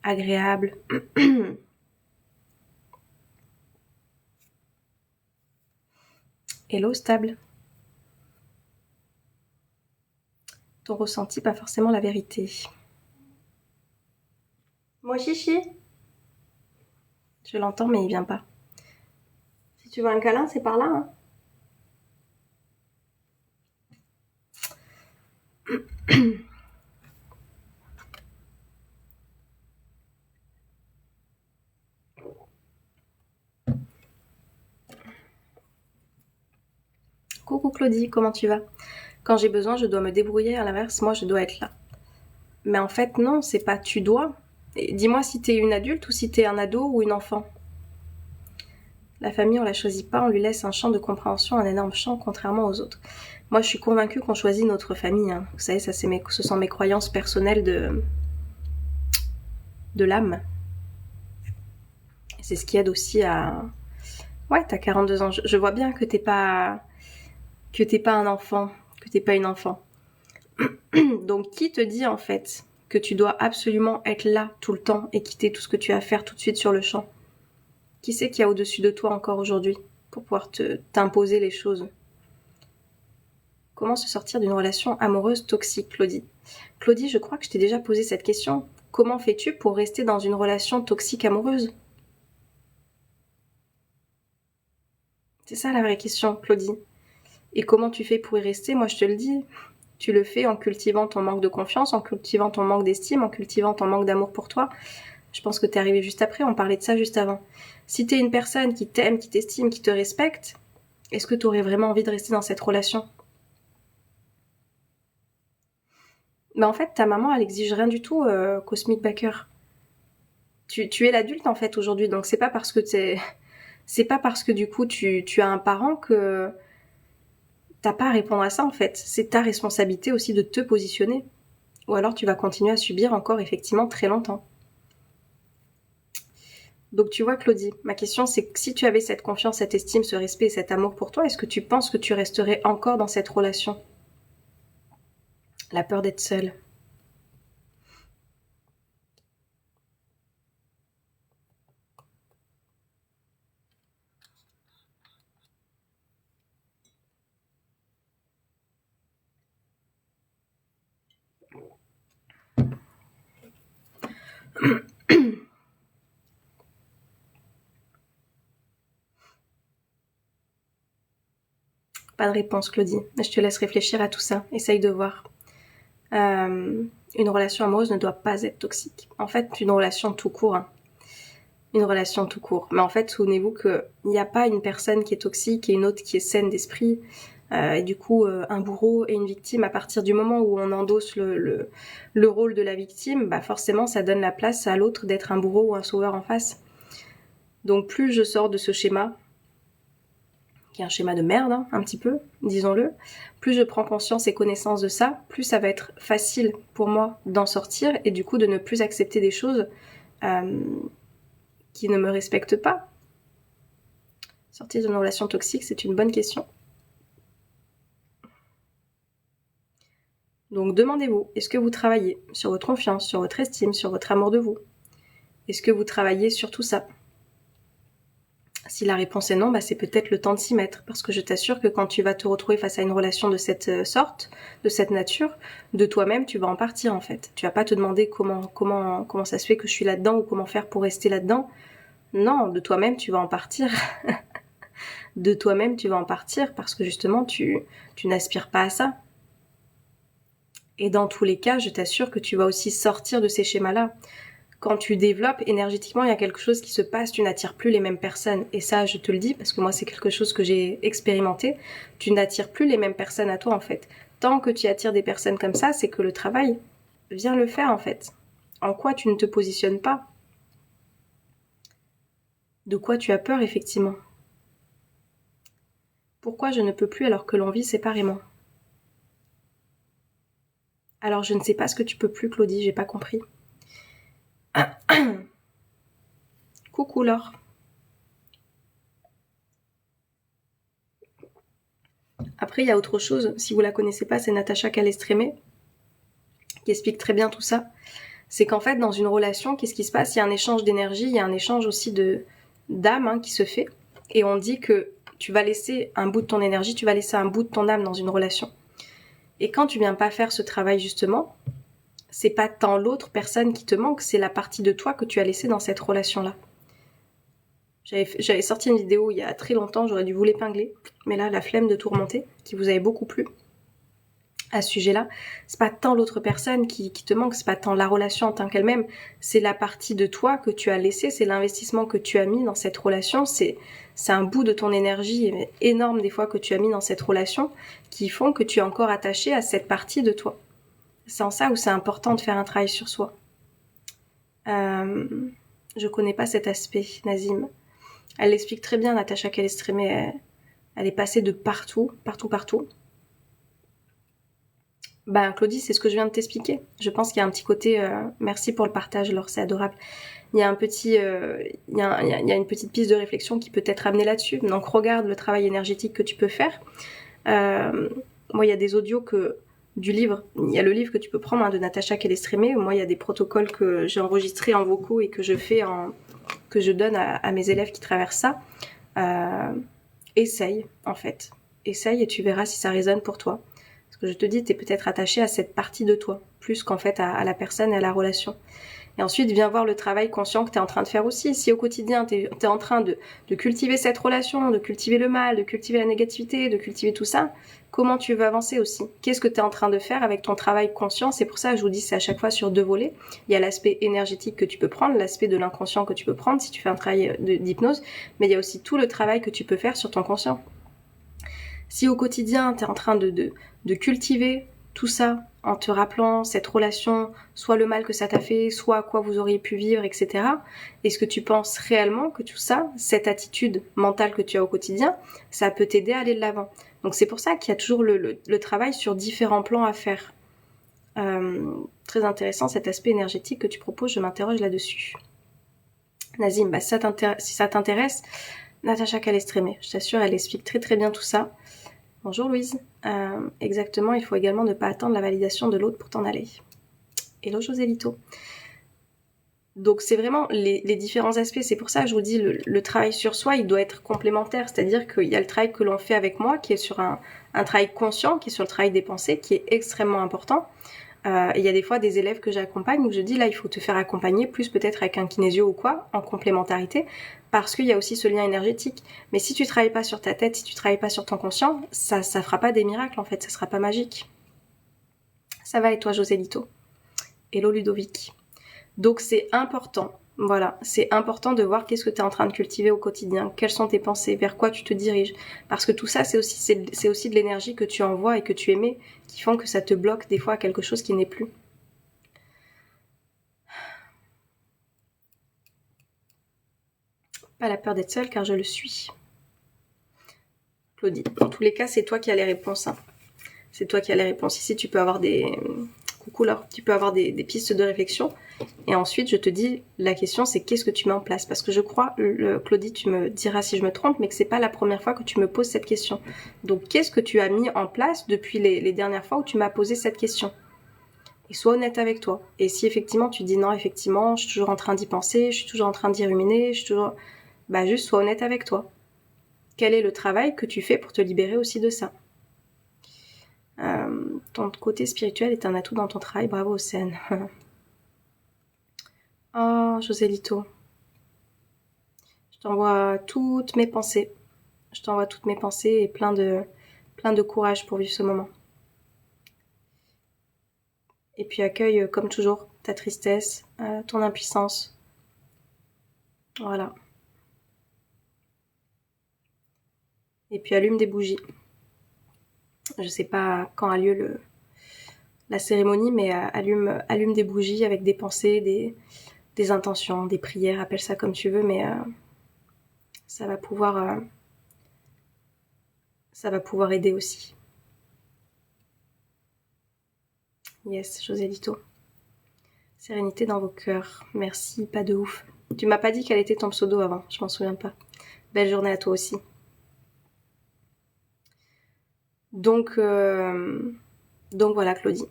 agréables. Hello, stable. Ton ressenti, pas forcément la vérité. Moi, chichi. Je l'entends, mais il vient pas. Si tu veux un câlin, c'est par là, hein. Coucou Claudie, comment tu vas? Quand j'ai besoin, je dois me débrouiller, à l'inverse, moi je dois être là. Mais en fait, non, c'est pas tu dois. Dis-moi si t'es une adulte ou si t'es un ado ou une enfant. La famille, on la choisit pas, on lui laisse un champ de compréhension, un énorme champ, contrairement aux autres. Moi, je suis convaincue qu'on choisit notre famille, hein. Vous savez, ça, ce sont mes croyances personnelles de l'âme. C'est ce qui aide aussi à... Ouais, t'as 42 ans. Je vois bien que t'es pas un enfant, que t'es pas une enfant. Donc, qui te dit, en fait, que tu dois absolument être là tout le temps et quitter tout ce que tu as à faire tout de suite sur le champ? Qui c'est qu'il y a au-dessus de toi encore aujourd'hui pour pouvoir t'imposer les choses? Comment se sortir d'une relation amoureuse toxique, Claudie? Claudie, je crois que je t'ai déjà posé cette question. Comment fais-tu pour rester dans une relation toxique amoureuse? C'est ça la vraie question, Claudie. Et comment tu fais pour y rester? Moi, je te le dis. Tu le fais en cultivant ton manque de confiance, en cultivant ton manque d'estime, en cultivant ton manque d'amour pour toi. Je pense que t'es arrivé juste après, on parlait de ça juste avant. Si t'es une personne qui t'aime, qui t'estime, qui te respecte, est-ce que t'aurais vraiment envie de rester dans cette relation? Mais en fait, ta maman, elle exige rien du tout, Cosmic Backer. Tu es l'adulte, en fait, aujourd'hui, donc c'est pas parce que du coup tu as un parent que t'as pas à répondre à ça, en fait. C'est ta responsabilité aussi de te positionner. Ou alors tu vas continuer à subir encore, effectivement, très longtemps. Donc tu vois, Claudie, ma question c'est que si tu avais cette confiance, cette estime, ce respect et cet amour pour toi, est-ce que tu penses que tu resterais encore dans cette relation? La peur d'être seule. Pas de réponse, Claudie. Je te laisse réfléchir à tout ça. Essaye de voir. Une relation amoureuse ne doit pas être toxique. En fait, une relation tout court. Hein. Une relation tout court. Mais en fait, souvenez-vous qu'il n'y a pas une personne qui est toxique et une autre qui est saine d'esprit. Et du coup, un bourreau et une victime, à partir du moment où on endosse le rôle de la victime, bah forcément, ça donne la place à l'autre d'être un bourreau ou un sauveur en face. Donc plus je sors de ce schéma, qui est un schéma de merde, hein, un petit peu, disons-le, plus je prends conscience et connaissance de ça, plus ça va être facile pour moi d'en sortir et du coup de ne plus accepter des choses qui ne me respecte pas. Sortir d'une relation toxique, c'est une bonne question. Donc demandez-vous, est-ce que vous travaillez sur votre confiance, sur votre estime, sur votre amour de vous? Est-ce que vous travaillez sur tout ça? Si la réponse est non, c'est peut-être le temps de s'y mettre. Parce que je t'assure que quand tu vas te retrouver face à une relation de cette sorte, de cette nature, de toi-même, tu vas en partir en fait. Tu vas pas te demander comment ça se fait que je suis là-dedans ou comment faire pour rester là-dedans. Non, de toi-même, tu vas en partir. De toi-même, tu vas en partir parce que justement, tu n'aspires pas à ça. Et dans tous les cas, je t'assure que tu vas aussi sortir de ces schémas-là. Quand tu développes énergétiquement, il y a quelque chose qui se passe, tu n'attires plus les mêmes personnes. Et ça, je te le dis, parce que moi, c'est quelque chose que j'ai expérimenté. Tu n'attires plus les mêmes personnes à toi, en fait. Tant que tu attires des personnes comme ça, c'est que le travail vient le faire, en fait. En quoi tu ne te positionnes pas? De quoi tu as peur, effectivement? Pourquoi je ne peux plus alors que l'on vit séparément? Alors, je ne sais pas ce que tu peux plus, Claudie, j'ai pas compris. Coucou Laure. Après, il y a autre chose, si vous la connaissez pas, c'est Natacha Calestrémé, qui explique très bien tout ça. C'est qu'en fait, dans une relation, qu'est-ce qui se passe? Il y a un échange d'énergie, il y a un échange aussi d'âme qui se fait. Et on dit que tu vas laisser un bout de ton énergie, tu vas laisser un bout de ton âme dans une relation. Et quand tu viens pas faire ce travail justement, c'est pas tant l'autre personne qui te manque, c'est la partie de toi que tu as laissée dans cette relation-là. J'avais sorti une vidéo il y a très longtemps, j'aurais dû vous l'épingler, mais là, la flemme de tout remonter, qui vous avait beaucoup plu à ce sujet-là. C'est pas tant l'autre personne qui te manque, c'est pas tant la relation en tant qu'elle-même, c'est la partie de toi que tu as laissée, c'est l'investissement que tu as mis dans cette relation, c'est un bout de ton énergie énorme des fois que tu as mis dans cette relation qui font que tu es encore attaché à cette partie de toi. C'est en ça où c'est important de faire un travail sur soi. Je connais pas cet aspect, Nazim. Elle l'explique très bien, Natacha Calestrémé. Elle est passée de partout. Claudie, c'est ce que je viens de t'expliquer. Je pense qu'il y a un petit côté... merci pour le partage, Laure, c'est adorable. Il y a il y a une petite piste de réflexion qui peut être amenée là-dessus. Donc regarde le travail énergétique que tu peux faire. Moi, il y a des audios du livre. Il y a le livre que tu peux prendre de Natacha Calestrémé. Moi, il y a des protocoles que j'ai enregistrés en vocaux et que je donne à mes élèves qui traversent ça. Essaye, en fait. Essaye et tu verras si ça résonne pour toi. Parce que je te dis, tu es peut-être attaché à cette partie de toi, plus qu'en fait à la personne et à la relation. Et ensuite, viens voir le travail conscient que tu es en train de faire aussi. Si au quotidien, tu es en train de cultiver cette relation, de cultiver le mal, de cultiver la négativité, de cultiver tout ça, comment tu veux avancer aussi? Qu'est-ce que tu es en train de faire avec ton travail conscient? C'est pour ça que je vous dis, c'est à chaque fois sur 2 volets. Il y a l'aspect énergétique que tu peux prendre, l'aspect de l'inconscient que tu peux prendre si tu fais un travail d'hypnose, mais il y a aussi tout le travail que tu peux faire sur ton conscient. Si au quotidien, tu es en train de cultiver tout ça en te rappelant cette relation, soit le mal que ça t'a fait, soit à quoi vous auriez pu vivre, etc. Est-ce que tu penses réellement que tout ça, cette attitude mentale que tu as au quotidien, ça peut t'aider à aller de l'avant? Donc c'est pour ça qu'il y a toujours le travail sur différents plans à faire. Très intéressant cet aspect énergétique que tu proposes, je m'interroge là-dessus. Nazim, si ça t'intéresse, Natacha Calestrémé, je t'assure, elle explique très très bien tout ça. Bonjour Louise. Exactement, il faut également ne pas attendre la validation de l'autre pour t'en aller. Hello Josélito. Donc c'est vraiment les différents aspects, c'est pour ça que je vous dis le travail sur soi, il doit être complémentaire, c'est-à-dire qu'il y a le travail que l'on fait avec moi qui est sur un travail conscient, qui est sur le travail des pensées, qui est extrêmement important. Et il y a des fois des élèves que j'accompagne où je dis là il faut te faire accompagner plus peut-être avec un kinésio ou quoi en complémentarité parce qu'il y a aussi ce lien énergétique. Mais si tu travailles pas sur ta tête, si tu travailles pas sur ton conscient, ça fera pas des miracles en fait, ça sera pas magique. Ça va et toi Josélito? Hello Ludovic. Donc c'est important. Voilà, c'est important de voir qu'est-ce que tu es en train de cultiver au quotidien, quelles sont tes pensées, vers quoi tu te diriges. Parce que tout ça, c'est aussi de l'énergie que tu envoies et que tu émets, qui font que ça te bloque des fois à quelque chose qui n'est plus. Pas la peur d'être seule, car je le suis. Claudie, dans tous les cas, c'est toi qui as les réponses. Hein. C'est toi qui as les réponses. Ici, tu peux avoir des... trop cool. Alors, tu peux avoir des pistes de réflexion. Et ensuite, je te dis, la question, c'est qu'est-ce que tu mets en place? Parce que je crois, Claudie, tu me diras si je me trompe, mais que c'est pas la première fois que tu me poses cette question. Donc, qu'est-ce que tu as mis en place depuis les dernières fois où tu m'as posé cette question? Et sois honnête avec toi. Et si effectivement tu dis non, effectivement, je suis toujours en train d'y penser, je suis toujours en train d'y ruminer, je suis toujours... Bah juste sois honnête avec toi. Quel est le travail que tu fais pour te libérer aussi de ça? Ton côté spirituel est un atout dans ton travail, bravo Océane. Oh, Josélito. Je t'envoie toutes mes pensées. Je t'envoie toutes mes pensées et plein de courage pour vivre ce moment. Et puis accueille, comme toujours, ta tristesse, ton impuissance. Voilà. Et puis allume des bougies. Je sais pas quand a lieu la cérémonie, mais allume des bougies avec des pensées, des intentions, des prières, appelle ça comme tu veux, mais ça va pouvoir aider aussi. Yes, Josélito. Sérénité dans vos cœurs. Merci, pas de ouf. Tu m'as pas dit quel était ton pseudo avant, je m'en souviens pas. Belle journée à toi aussi. Donc voilà Claudie.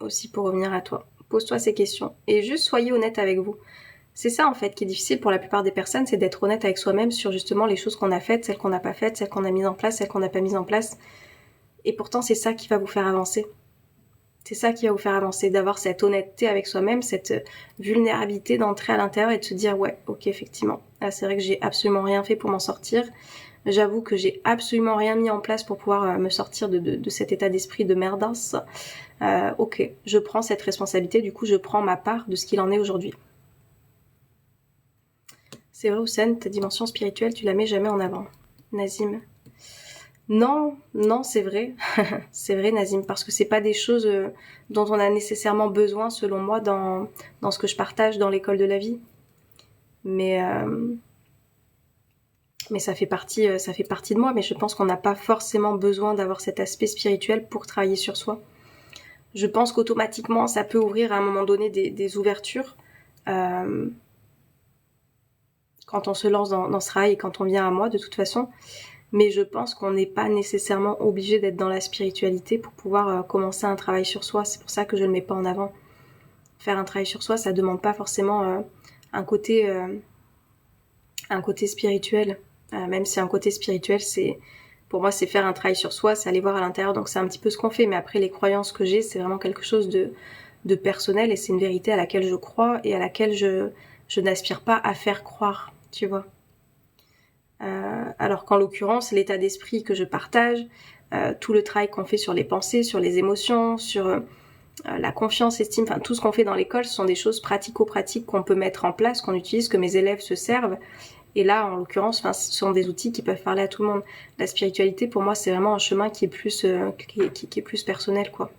Aussi pour revenir à toi. Pose-toi ces questions. Et juste soyez honnête avec vous. C'est ça en fait qui est difficile pour la plupart des personnes, c'est d'être honnête avec soi-même sur justement les choses qu'on a faites, celles qu'on n'a pas faites, celles qu'on a mises en place, celles qu'on n'a pas mises en place. Et pourtant c'est ça qui va vous faire avancer. C'est ça qui va vous faire avancer, d'avoir cette honnêteté avec soi-même, cette vulnérabilité d'entrer à l'intérieur et de se dire ouais, ok, effectivement, là c'est vrai que j'ai absolument rien fait pour m'en sortir. J'avoue que j'ai absolument rien mis en place pour pouvoir me sortir de cet état d'esprit de merdasse. Ok, je prends cette responsabilité, du coup je prends ma part de ce qu'il en est aujourd'hui. C'est vrai, Houssen, ta dimension spirituelle, tu la mets jamais en avant. Nazim. Non, c'est vrai. C'est vrai, Nazim, parce que c'est pas des choses dont on a nécessairement besoin, selon moi, dans ce que je partage dans l'école de la vie. Mais ça fait partie de moi. Mais je pense qu'on n'a pas forcément besoin d'avoir cet aspect spirituel pour travailler sur soi. Je pense qu'automatiquement, ça peut ouvrir à un moment donné des ouvertures. Quand on se lance dans ce travail et quand on vient à moi, de toute façon. Mais je pense qu'on n'est pas nécessairement obligé d'être dans la spiritualité pour pouvoir commencer un travail sur soi. C'est pour ça que je ne le mets pas en avant. Faire un travail sur soi, ça demande pas forcément un côté spirituel. Même si un côté spirituel, pour moi, c'est faire un travail sur soi, c'est aller voir à l'intérieur. Donc c'est un petit peu ce qu'on fait. Mais après, les croyances que j'ai, c'est vraiment quelque chose de personnel et c'est une vérité à laquelle je crois et à laquelle je n'aspire pas à faire croire, tu vois. Alors qu'en l'occurrence, l'état d'esprit que je partage, tout le travail qu'on fait sur les pensées, sur les émotions, sur la confiance, estime, enfin tout ce qu'on fait dans l'école, ce sont des choses pratico-pratiques qu'on peut mettre en place, qu'on utilise, que mes élèves se servent. Et là, en l'occurrence, ce sont des outils qui peuvent parler à tout le monde. La spiritualité, pour moi, c'est vraiment un chemin qui est plus, qui est plus personnel, quoi.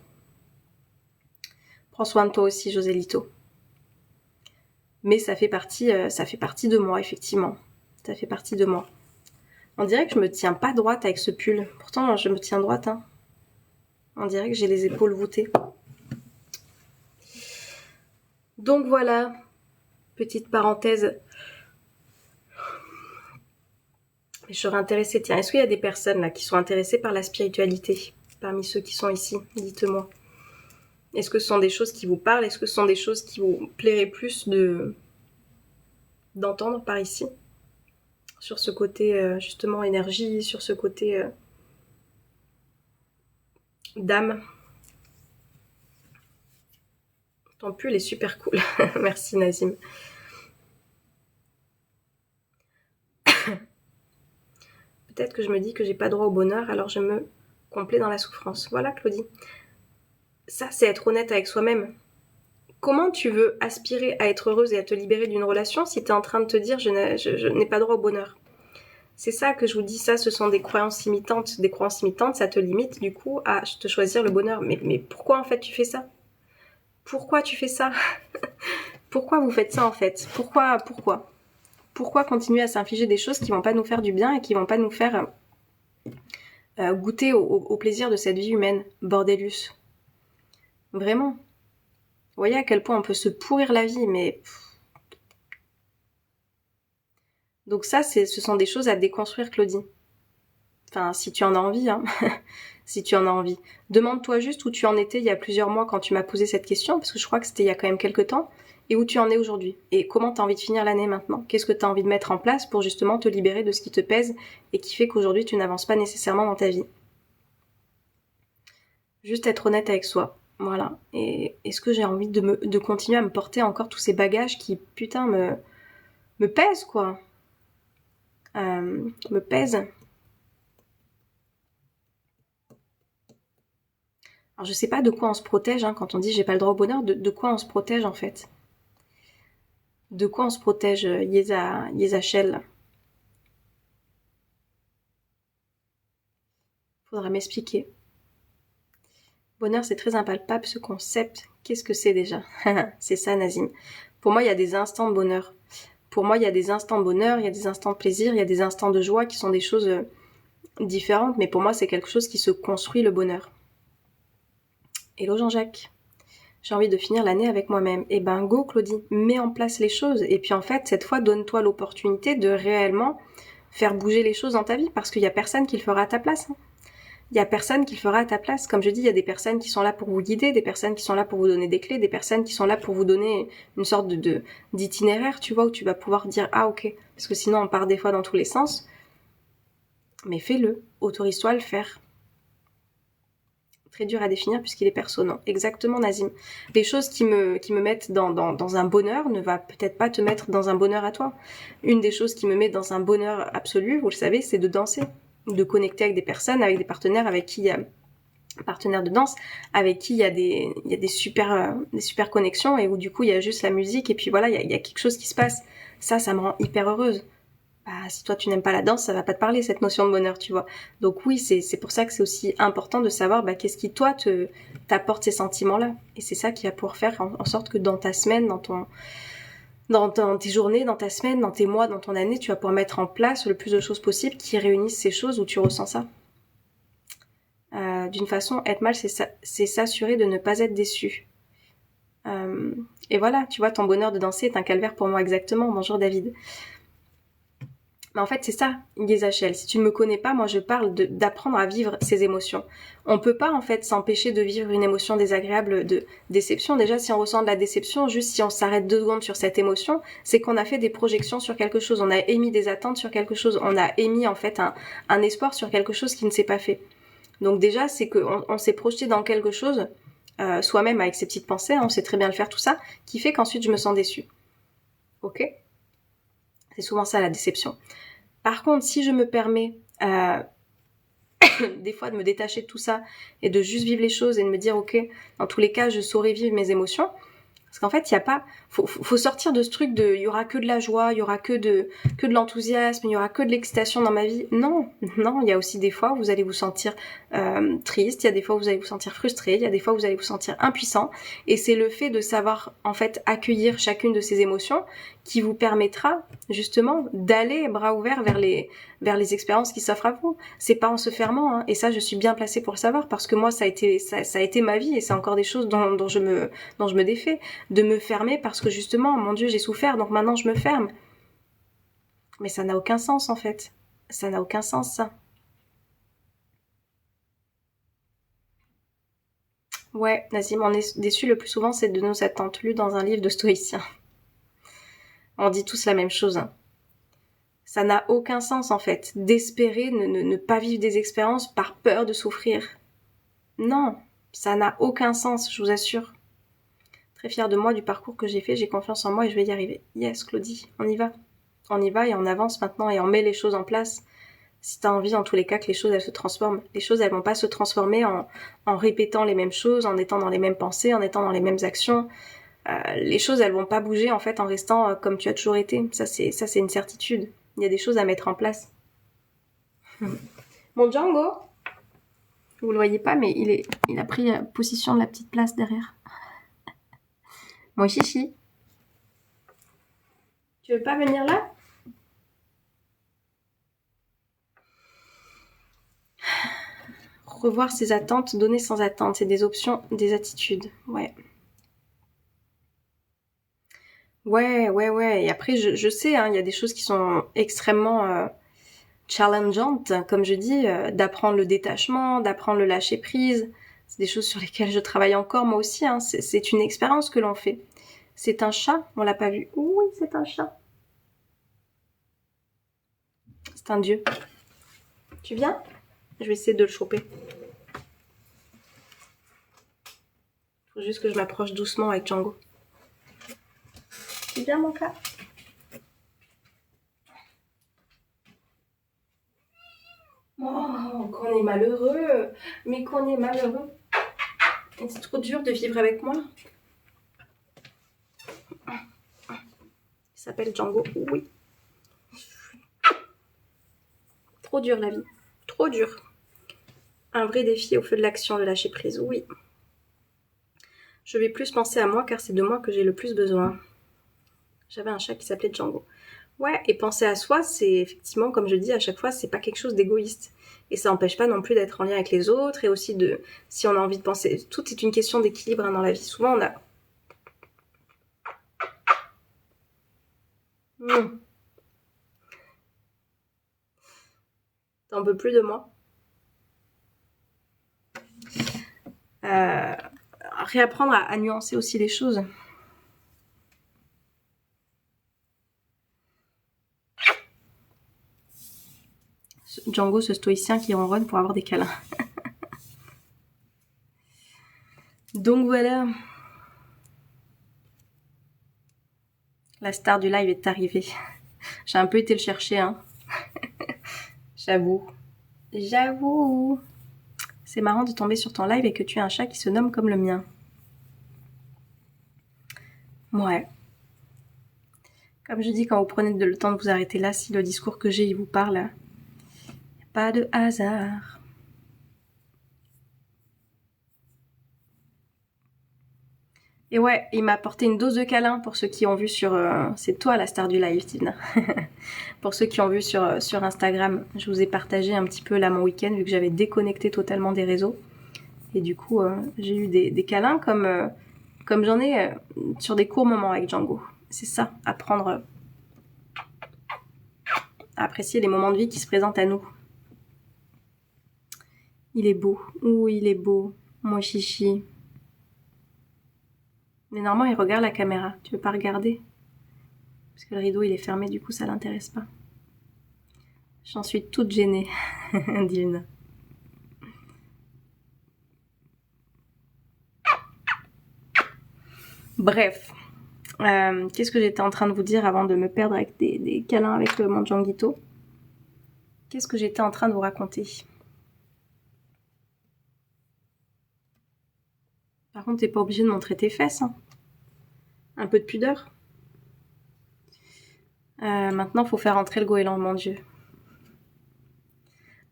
Prends soin de toi aussi, Josélito. Mais ça fait partie de moi, effectivement. Ça fait partie de moi. On dirait que je me tiens pas droite avec ce pull. Pourtant, je me tiens droite, hein. On dirait que j'ai les épaules voûtées. Donc voilà, petite parenthèse. Je serais intéressée, tiens, est-ce qu'il y a des personnes là qui sont intéressées par la spiritualité parmi ceux qui sont ici? Dites-moi. Est-ce que ce sont des choses qui vous parlent? Est-ce que ce sont des choses qui vous plairaient plus d'entendre par ici? Sur ce côté, justement, énergie, sur ce côté d'âme. Ton pull est super cool. Merci, Nazim. Peut-être que je me dis que j'ai pas droit au bonheur, alors je me complais dans la souffrance. Voilà, Claudie. Ça, c'est être honnête avec soi-même. Comment tu veux aspirer à être heureuse et à te libérer d'une relation si tu es en train de te dire je n'ai pas droit au bonheur? C'est ça que je vous dis, ça, ce sont des croyances limitantes. Des croyances limitantes, ça te limite du coup à te choisir le bonheur. Mais pourquoi en fait tu fais ça? Pourquoi tu fais ça? Pourquoi vous faites ça en fait? Pourquoi continuer à s'infliger des choses qui vont pas nous faire du bien et qui vont pas nous faire goûter au plaisir de cette vie humaine? Bordélus. Vraiment. Vous voyez à quel point on peut se pourrir la vie, mais... Donc ça, ce sont des choses à déconstruire, Claudie. Enfin, si tu en as envie, hein. Si tu en as envie. Demande-toi juste où tu en étais il y a plusieurs mois quand tu m'as posé cette question, parce que je crois que c'était il y a quand même quelques temps, et où tu en es aujourd'hui. Et comment tu as envie de finir l'année maintenant? Qu'est-ce que tu as envie de mettre en place pour justement te libérer de ce qui te pèse et qui fait qu'aujourd'hui tu n'avances pas nécessairement dans ta vie? Juste être honnête avec soi. Voilà. Et est-ce que j'ai envie de continuer à me porter encore tous ces bagages qui, putain, me pèsent, quoi? Me pèsent. Alors je sais pas de quoi on se protège, hein, quand on dit j'ai pas le droit au bonheur, de quoi on se protège en fait? De quoi on se protège, Yeza Shell? Faudra m'expliquer. Bonheur, c'est très impalpable, ce concept. Qu'est-ce que c'est déjà? C'est ça, Nazim. Pour moi, il y a des instants de bonheur. Pour moi, il y a des instants de bonheur, il y a des instants de plaisir, il y a des instants de joie qui sont des choses différentes, mais pour moi, c'est quelque chose qui se construit, le bonheur. Hello Jean-Jacques. J'ai envie de finir l'année avec moi-même. Eh ben, go, Claudie, mets en place les choses. Et puis en fait, cette fois, donne-toi l'opportunité de réellement faire bouger les choses dans ta vie, parce qu'il y a personne qui le fera à ta place. Hein. Il y a personne qui le fera à ta place. Comme je dis, il y a des personnes qui sont là pour vous guider, des personnes qui sont là pour vous donner des clés, des personnes qui sont là pour vous donner une sorte d'itinéraire, tu vois, où tu vas pouvoir dire ah ok, parce que sinon on part des fois dans tous les sens. Mais fais-le, autorise-toi à le faire. Très dur à définir puisqu'il est personnel. Exactement, Nazim. Les choses qui me mettent dans un bonheur ne va peut-être pas te mettre dans un bonheur à toi. Une des choses qui me met dans un bonheur absolu, vous le savez, c'est de danser, de connecter avec des personnes, avec des partenaires avec qui il y a partenaires de danse, avec qui il y a des super connexions et où du coup il y a juste la musique et puis voilà, il y a quelque chose qui se passe. Ça me rend hyper heureuse. Bah, si toi tu n'aimes pas la danse, ça va pas te parler cette notion de bonheur, tu vois. Donc oui, c'est pour ça que c'est aussi important de savoir bah, qu'est-ce qui toi t'apporte ces sentiments-là. Et c'est ça qui va pouvoir faire en sorte que dans ta semaine, dans tes journées, dans ta semaine, dans tes mois, dans ton année, tu vas pouvoir mettre en place le plus de choses possibles qui réunissent ces choses où tu ressens ça. D'une façon, être mal, c'est s'assurer de ne pas être déçu. Et voilà, tu vois, ton bonheur de danser est un calvaire pour moi exactement. Bonjour David. Mais en fait, c'est ça, Yezachel. Si tu ne me connais pas, moi je parle d'apprendre à vivre ces émotions. On peut pas en fait s'empêcher de vivre une émotion désagréable de déception. Déjà, si on ressent de la déception, juste si on s'arrête 2 secondes sur cette émotion, c'est qu'on a fait des projections sur quelque chose, on a émis des attentes sur quelque chose, on a émis en fait un espoir sur quelque chose qui ne s'est pas fait. Donc déjà, c'est qu'on s'est projeté dans quelque chose, soi-même avec ses petites pensées, hein, on sait très bien le faire tout ça, qui fait qu'ensuite je me sens déçue. Ok ? C'est souvent ça la déception. Par contre, si je me permets des fois de me détacher de tout ça et de juste vivre les choses et de me dire ok, dans tous les cas, je saurai vivre mes émotions. Parce qu'en fait, il y a pas, faut sortir de ce truc de, il y aura que de la joie, il y aura que de l'enthousiasme, il y aura que de l'excitation dans ma vie. Non, non, il y a aussi des fois où vous allez vous sentir triste, il y a des fois où vous allez vous sentir frustré, il y a des fois où vous allez vous sentir impuissant. Et c'est le fait de savoir en fait accueillir chacune de ces émotions qui vous permettra justement d'aller bras ouverts vers les expériences qui s'offrent à vous. C'est pas en se fermant, hein. Et ça, je suis bien placée pour le savoir parce que moi, ça a été ma vie et c'est encore des choses dont je me défais. De me fermer parce que justement, mon Dieu, j'ai souffert, donc maintenant je me ferme. Mais ça n'a aucun sens en fait. Ça n'a aucun sens ça. Ouais, Nazim, on est déçu le plus souvent, c'est de nos attentes, lues dans un livre de stoïciens. On dit tous la même chose. Hein. Ça n'a aucun sens en fait, d'espérer ne pas vivre des expériences par peur de souffrir. Non, ça n'a aucun sens, je vous assure. Très fière de moi, du parcours que j'ai fait, j'ai confiance en moi et je vais y arriver. Yes, Claudie, on y va. On y va et on avance maintenant et on met les choses en place. Si t'as envie, en tous les cas, que les choses, elles se transforment. Les choses, elles vont pas se transformer en répétant les mêmes choses, en étant dans les mêmes pensées, en étant dans les mêmes actions. Les choses, elles vont pas bouger, en fait, en restant comme tu as toujours été. Ça, c'est une certitude. Il y a des choses à mettre en place. Mon Django, vous le voyez pas, mais il a pris position de la petite place derrière. Mon chichi. Tu veux pas venir là? Revoir ses attentes, donner sans attente. C'est des options, des attitudes. Ouais. Ouais. Et après, je sais, hein, il y a des choses qui sont extrêmement challengeantes, comme je dis, d'apprendre le détachement, d'apprendre le lâcher prise. C'est des choses sur lesquelles je travaille encore moi aussi. Hein. C'est une expérience que l'on fait. C'est un chat, on l'a pas vu. Oui, c'est un chat. C'est un dieu. Tu viens? Je vais essayer de le choper. Faut juste que je m'approche doucement avec Django. Tu viens, mon chat? Oh, qu'on est malheureux. Mais qu'on est malheureux. Et c'est trop dur de vivre avec moi. Il s'appelle Django. Oui. Trop dur la vie. Trop dur. Un vrai défi au feu de l'action, de lâcher prise. Oui. Je vais plus penser à moi car c'est de moi que j'ai le plus besoin. J'avais un chat qui s'appelait Django. Ouais, et penser à soi, c'est effectivement, comme je dis à chaque fois, c'est pas quelque chose d'égoïste. Et ça n'empêche pas non plus d'être en lien avec les autres et aussi de, si on a envie de penser, tout est une question d'équilibre hein, dans la vie. Souvent on a... T'en peux plus de moi? Réapprendre à nuancer aussi les choses. Django, ce stoïcien qui ronronne pour avoir des câlins. Donc voilà. La star du live est arrivée. J'ai un peu été le chercher, hein. J'avoue. C'est marrant de tomber sur ton live et que tu aies un chat qui se nomme comme le mien. Ouais. Comme je dis, quand vous prenez le temps de vous arrêter là, si le discours que j'ai, il vous parle, il n'y a pas de hasard. Et ouais, il m'a apporté une dose de câlin pour ceux qui ont vu sur... c'est toi la star du live, Tina. Pour ceux qui ont vu sur Instagram, je vous ai partagé un petit peu là mon week-end, vu que j'avais déconnecté totalement des réseaux. Et du coup, j'ai eu des câlins comme j'en ai sur des courts moments avec Django. C'est ça, apprendre à apprécier les moments de vie qui se présentent à nous. Il est beau. Ouh, il est beau. Mon chichi. Mais normalement, il regarde la caméra. Tu veux pas regarder? Parce que le rideau, il est fermé, du coup, ça l'intéresse pas. J'en suis toute gênée, dit Luna. Bref. Qu'est-ce que j'étais en train de vous dire avant de me perdre avec des câlins avec mon Djanguito? Qu'est-ce que j'étais en train de vous raconter? Par contre, t'es pas obligé de montrer tes fesses. Hein. Un peu de pudeur. Maintenant, faut faire entrer le goéland, mon Dieu.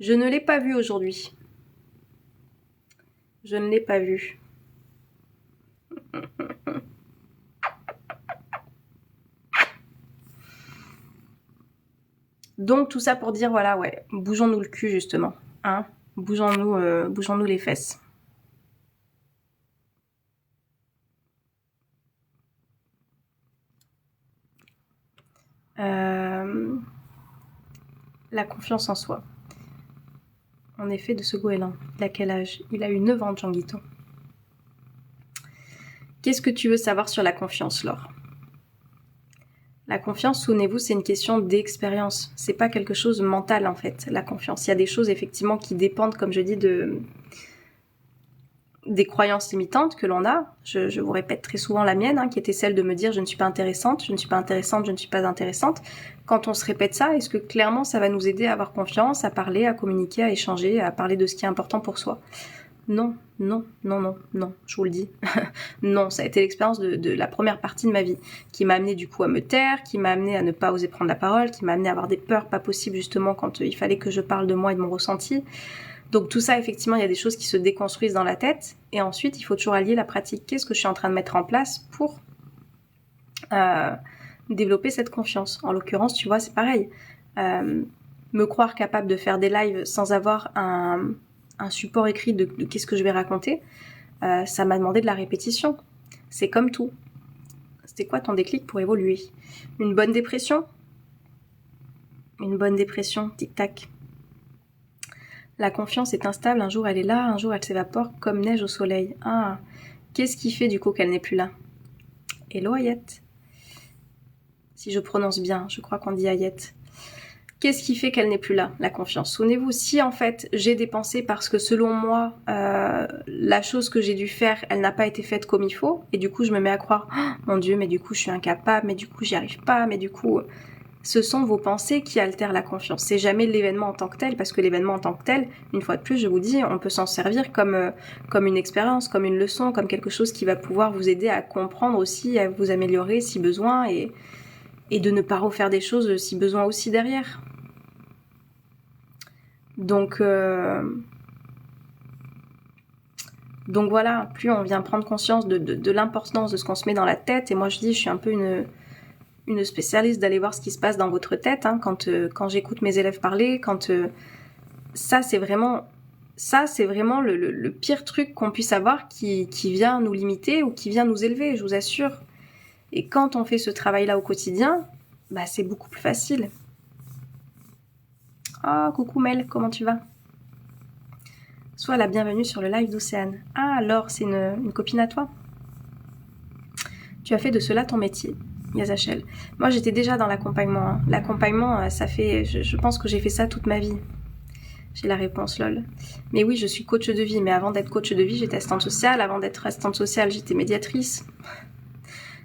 Je ne l'ai pas vu aujourd'hui. Je ne l'ai pas vu. Donc tout ça pour dire, voilà, ouais, bougeons-nous le cul justement. Hein, bougeons-nous les fesses. La confiance en soi. En effet, de ce goéland. Il a quel âge? Il a eu 9 ans, Djanguito. Qu'est-ce que tu veux savoir sur la confiance, Laure? La confiance, souvenez-vous, c'est une question d'expérience. C'est pas quelque chose de mental, en fait, la confiance. Il y a des choses, effectivement, qui dépendent, comme je dis, des croyances limitantes que l'on a. Je vous répète très souvent la mienne, hein, qui était celle de me dire « je ne suis pas intéressante, je ne suis pas intéressante, je ne suis pas intéressante ». Quand on se répète ça, est-ce que clairement ça va nous aider à avoir confiance, à parler, à communiquer, à échanger, à parler de ce qui est important pour soi? Non, je vous le dis. Non, ça a été l'expérience de la première partie de ma vie, qui m'a amené du coup à me taire, qui m'a amené à ne pas oser prendre la parole, qui m'a amené à avoir des peurs pas possibles justement quand il fallait que je parle de moi et de mon ressenti. Donc tout ça, effectivement, il y a des choses qui se déconstruisent dans la tête, et ensuite il faut toujours allier la pratique. Qu'est-ce que je suis en train de mettre en place pour développer cette confiance? En l'occurrence, tu vois, c'est pareil. Me croire capable de faire des lives sans avoir un un support écrit de qu'est-ce que je vais raconter, ça m'a demandé de la répétition. C'est comme tout. C'était quoi ton déclic pour évoluer? Une bonne dépression? Une bonne dépression, tic-tac. La confiance est instable, un jour elle est là, un jour elle s'évapore comme neige au soleil. Ah, qu'est-ce qui fait du coup qu'elle n'est plus là? Hello Ayette. Si je prononce bien, je crois qu'on dit Ayette. Qu'est-ce qui fait qu'elle n'est plus là, la confiance? Souvenez-vous, si en fait j'ai des pensées parce que selon moi, la chose que j'ai dû faire, elle n'a pas été faite comme il faut, et du coup je me mets à croire, oh, mon Dieu, mais du coup je suis incapable, mais du coup j'y arrive pas, mais du coup... Ce sont vos pensées qui altèrent la confiance. C'est jamais l'événement en tant que tel, parce que l'événement en tant que tel, une fois de plus, je vous dis, on peut s'en servir comme une expérience, comme une leçon, comme quelque chose qui va pouvoir vous aider à comprendre aussi, à vous améliorer si besoin, et de ne pas refaire des choses si besoin aussi derrière. Donc voilà, plus on vient prendre conscience de l'importance de ce qu'on se met dans la tête, et moi je dis, je suis un peu une spécialiste d'aller voir ce qui se passe dans votre tête, hein, quand j'écoute mes élèves parler, ça c'est vraiment le pire truc qu'on puisse avoir qui vient nous limiter ou qui vient nous élever, je vous assure. Et quand on fait ce travail-là au quotidien, bah c'est beaucoup plus facile. Oh, coucou Mel, comment tu vas? Sois la bienvenue sur le live d'Océane. Ah, alors, c'est une copine à toi? Tu as fait de cela ton métier, Yazachel. Moi, j'étais déjà dans l'accompagnement. Hein. L'accompagnement, ça fait... Je pense que j'ai fait ça toute ma vie. J'ai la réponse, lol. Mais oui, je suis coach de vie. Mais avant d'être coach de vie, j'étais assistante sociale. Avant d'être assistante sociale, j'étais médiatrice.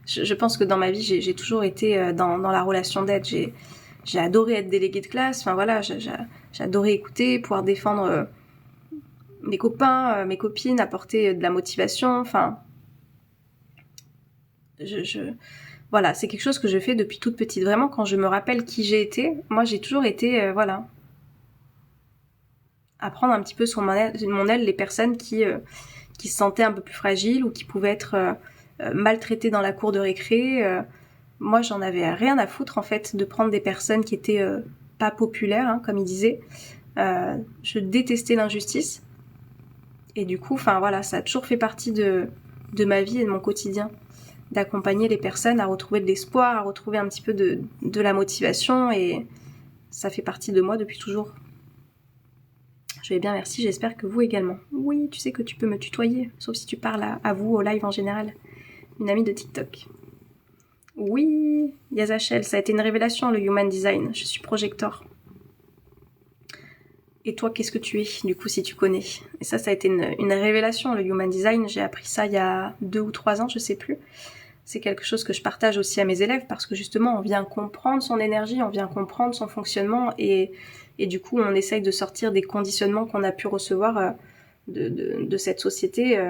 Je pense que dans ma vie, j'ai toujours été dans la relation d'aide. J'ai adoré être déléguée de classe. Enfin voilà, j'ai adoré écouter, pouvoir défendre mes copains, mes copines, apporter de la motivation. Enfin, voilà, c'est quelque chose que je fais depuis toute petite. Vraiment, quand je me rappelle qui j'ai été, moi j'ai toujours été, voilà, à prendre un petit peu sur mon aile les personnes qui se sentaient un peu plus fragiles ou qui pouvaient être maltraitées dans la cour de récré. Moi, j'en avais rien à foutre en fait de prendre des personnes qui étaient pas populaires, hein, comme ils disaient. Je détestais l'injustice. Et du coup, enfin voilà, ça a toujours fait partie de ma vie et de mon quotidien. D'accompagner les personnes à retrouver de l'espoir, à retrouver un petit peu de la motivation, et ça fait partie de moi depuis toujours. Je vais bien, merci, j'espère que vous également. Oui, tu sais que tu peux me tutoyer, sauf si tu parles à vous, au live en général. Une amie de TikTok. Oui, Yazachel, ça a été une révélation, le Human Design. Je suis projecteur. Et toi, qu'est-ce que tu es, du coup, si tu connais? Et ça a été une révélation, le Human Design. J'ai appris ça il y a 2 ou 3 ans, je sais plus. C'est quelque chose que je partage aussi à mes élèves parce que justement, on vient comprendre son énergie, on vient comprendre son fonctionnement et du coup, on essaye de sortir des conditionnements qu'on a pu recevoir de cette société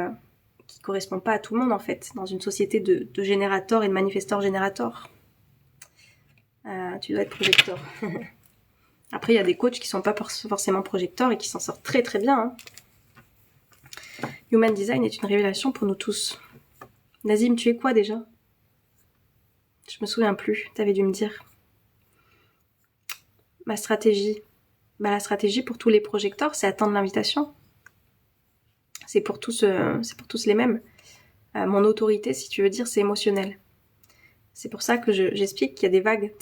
qui correspond pas à tout le monde en fait, dans une société de générateurs et de manifesteurs générateurs. Tu dois être projecteur. Après, il y a des coachs qui sont pas forcément projecteurs et qui s'en sortent très très bien. Hein. Human Design est une révélation pour nous tous. Nazim, tu es quoi déjà? Je me souviens plus, t'avais dû me dire. Ma stratégie. Bah, la stratégie pour tous les projecteurs, c'est attendre l'invitation. C'est pour tous les mêmes. Mon autorité, si tu veux dire, c'est émotionnel. C'est pour ça que j'explique qu'il y a des vagues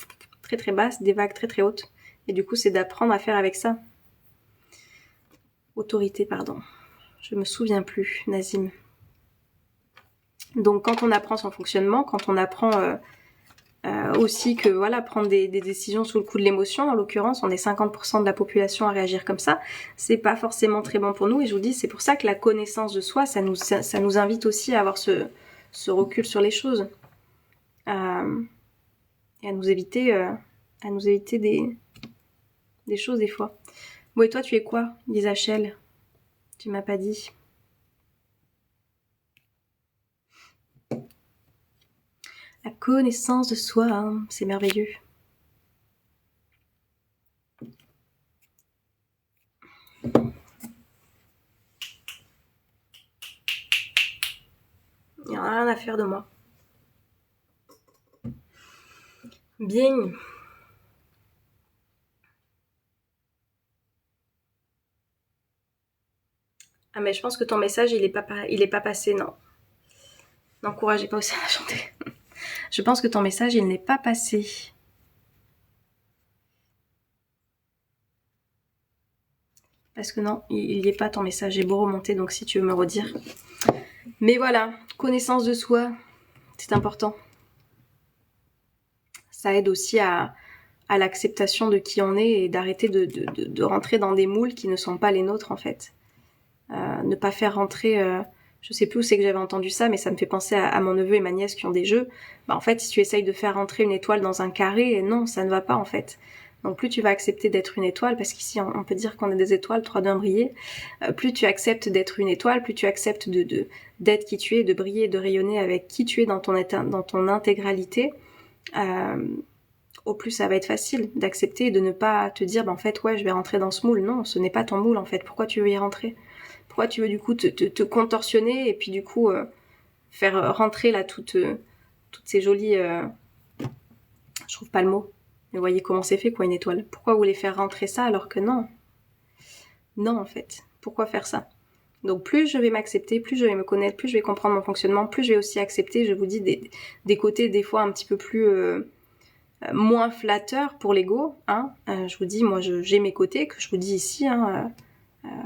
très très basses, des vagues très très hautes. Et du coup, c'est d'apprendre à faire avec ça. Autorité, pardon. Je me souviens plus, Nazim. Donc, quand on apprend son fonctionnement, quand on apprend aussi que voilà, prendre des décisions sous le coup de l'émotion, en l'occurrence, on est 50% de la population à réagir comme ça, c'est pas forcément très bon pour nous. Et je vous dis, c'est pour ça que la connaissance de soi, ça nous invite aussi à avoir ce recul sur les choses. Et à nous éviter des choses des fois. Bon, et toi, tu es quoi, Lisachel? Tu m'as pas dit. La connaissance de soi, hein, c'est merveilleux. Il n'y a rien à faire de moi. Bien. Ah mais je pense que ton message il est pas passé, non. N'encouragez pas aussi à chanter. Je pense que ton message il n'est pas passé. Parce que non, il n'y est pas ton message. J'ai beau remonter, donc si tu veux me redire. Mais voilà, connaissance de soi, c'est important. Ça aide aussi à l'acceptation de qui on est et d'arrêter de rentrer dans des moules qui ne sont pas les nôtres en fait. Ne pas faire rentrer... je sais plus où c'est que j'avais entendu ça, mais ça me fait penser à mon neveu et ma nièce qui ont des jeux. Bah, en fait, si tu essayes de faire rentrer une étoile dans un carré, non, ça ne va pas en fait. Donc plus tu vas accepter d'être une étoile, parce qu'ici on peut dire qu'on est des étoiles, 3 d'un briller, plus tu acceptes d'être une étoile, plus tu acceptes d'être qui tu es, de briller, de rayonner avec qui tu es dans ton intégralité, au plus ça va être facile d'accepter et de ne pas te dire, bah, en fait, ouais, je vais rentrer dans ce moule. Non, ce n'est pas ton moule en fait, pourquoi tu veux y rentrer ? Pourquoi tu veux du coup te contorsionner et puis du coup faire rentrer là toutes ces jolies... je trouve pas le mot. Mais voyez comment c'est fait quoi une étoile. Pourquoi vous voulez faire rentrer ça alors que non ? Non en fait. Pourquoi faire ça ? Donc plus je vais m'accepter, plus je vais me connaître, plus je vais comprendre mon fonctionnement, plus je vais aussi accepter, je vous dis, des côtés des fois un petit peu plus... moins flatteurs pour l'ego. Hein. Je vous dis, moi j'ai mes côtés que je vous dis ici...